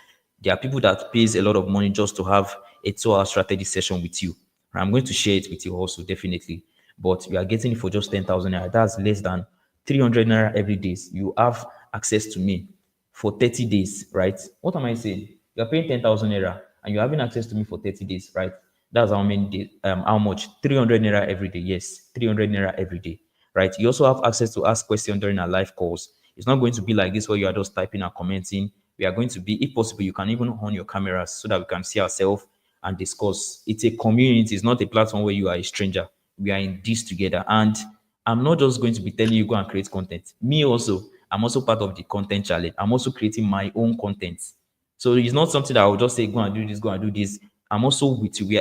there are people that pays a lot of money just to have a 2 hour strategy session with you. I'm going to share it with you also, definitely. But you are getting it for just 10,000 naira. That's less than 300 naira every day. You have access to me for 30 days, right? What am I saying? You're paying 10,000 naira and you're having access to me for 30 days, right? That's how many days, how much? 300 naira every day. Yes, 300 naira every day, right? You also have access to ask questions during our live calls. It's not going to be like this where you are just typing and commenting. We are going to be, if possible, you can even on your cameras so that we can see ourselves and discuss. It's a community, it's not a platform where you are a stranger. We are in this together. And I'm not just going to be telling you go and create content. Me also, I'm also part of the content challenge. I'm also creating my own content. So it's not something that I'll just say, go and do this, go and do this. I'm also with you. We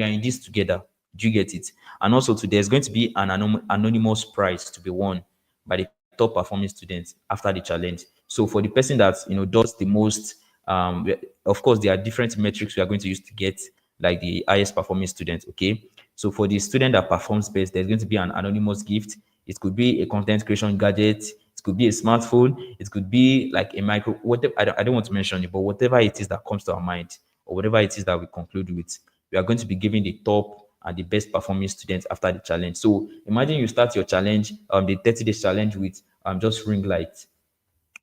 are in this together. Do you get it? And also today, there's going to be an anonymous prize to be won by the top performing students after the challenge. So for the person that does the most, of course there are different metrics we are going to use to get like the highest performing student. Okay, so for the student that performs best, there's going to be an anonymous gift. It could be a content creation gadget. It could be a smartphone. It could be like a micro. Whatever, I don't want to mention it, but whatever it is that comes to our mind, or whatever it is that we conclude with, we are going to be giving the top and the best performing students after the challenge. So imagine you start your challenge, the 30 days challenge with just ring light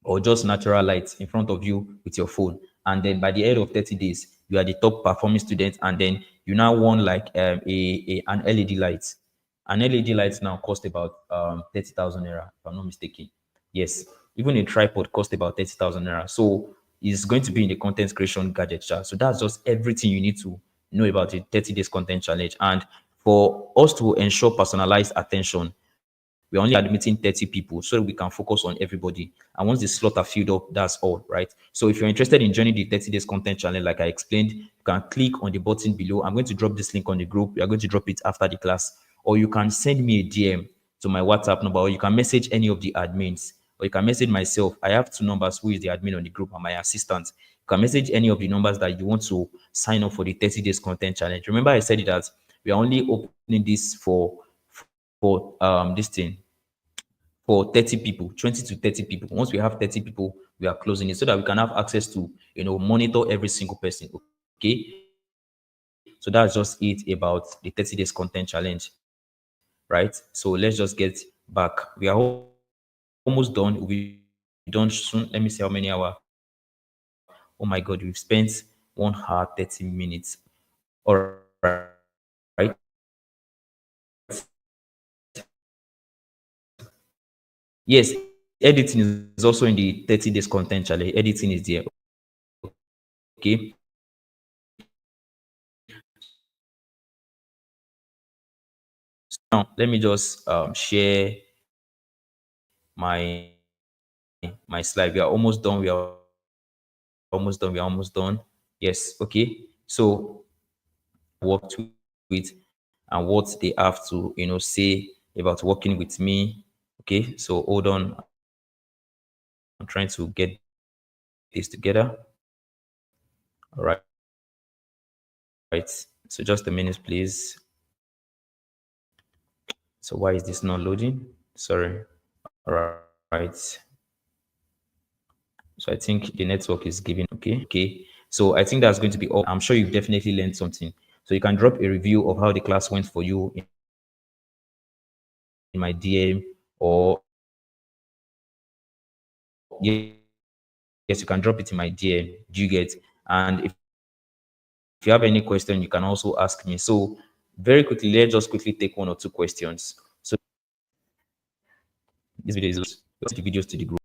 or just natural light in front of you with your phone. And then by the end of 30 days, you are the top performing student. And then you now won like an LED light. An LED light now cost about 30,000 naira, if I'm not mistaken. Yes, even a tripod cost about 30,000 naira. So it's going to be in the content creation gadget chart. So that's just everything you need to know about the 30 days content challenge. And for us to ensure personalized attention, we're only admitting 30 people so that we can focus on everybody. And once the slot are filled up, that's all, right? So if you're interested in joining the 30 days content challenge, like I explained, you can click on the button below. I'm going to drop this link on the group. We are going to drop it after the class. Or you can send me a DM to my WhatsApp number, or you can message any of the admins, or you can message myself. I have two numbers, who is the admin on the group and my assistant. You can message any of the numbers that you want to sign up for the 30 days content challenge. Remember, I said that we are only opening this for this thing for 30 people, 20 to 30 people. Once we have 30 people, we are closing it so that we can have access to, monitor every single person. Okay. So that's just it about the 30 days content challenge, right? So let's just get back. We are almost done. We'll be done soon. Let me see how many hour. Oh my God, we've spent 1 hour 30 minutes. All right. So just the minutes, please. Yes, editing is also in the 30 days content challenge. Editing is there. Okay. So now let me just share my slide. We are almost done. We are almost done. Yes. Okay. So worked with and what they have to say about working with me. Okay. So hold on. I'm trying to get this together. All right. So just a minute, please. So why is this not loading? Sorry. All right. So I think the network is giving. Okay. So I think that's going to be all. I'm sure you've definitely learned something. So you can drop a review of how the class went for you in the comment section. my DM, or yes, you can drop it in my DM. Do you get? And if you have any question, you can also ask me. So very quickly, let's just quickly take one or two questions. So this video is the videos to the group.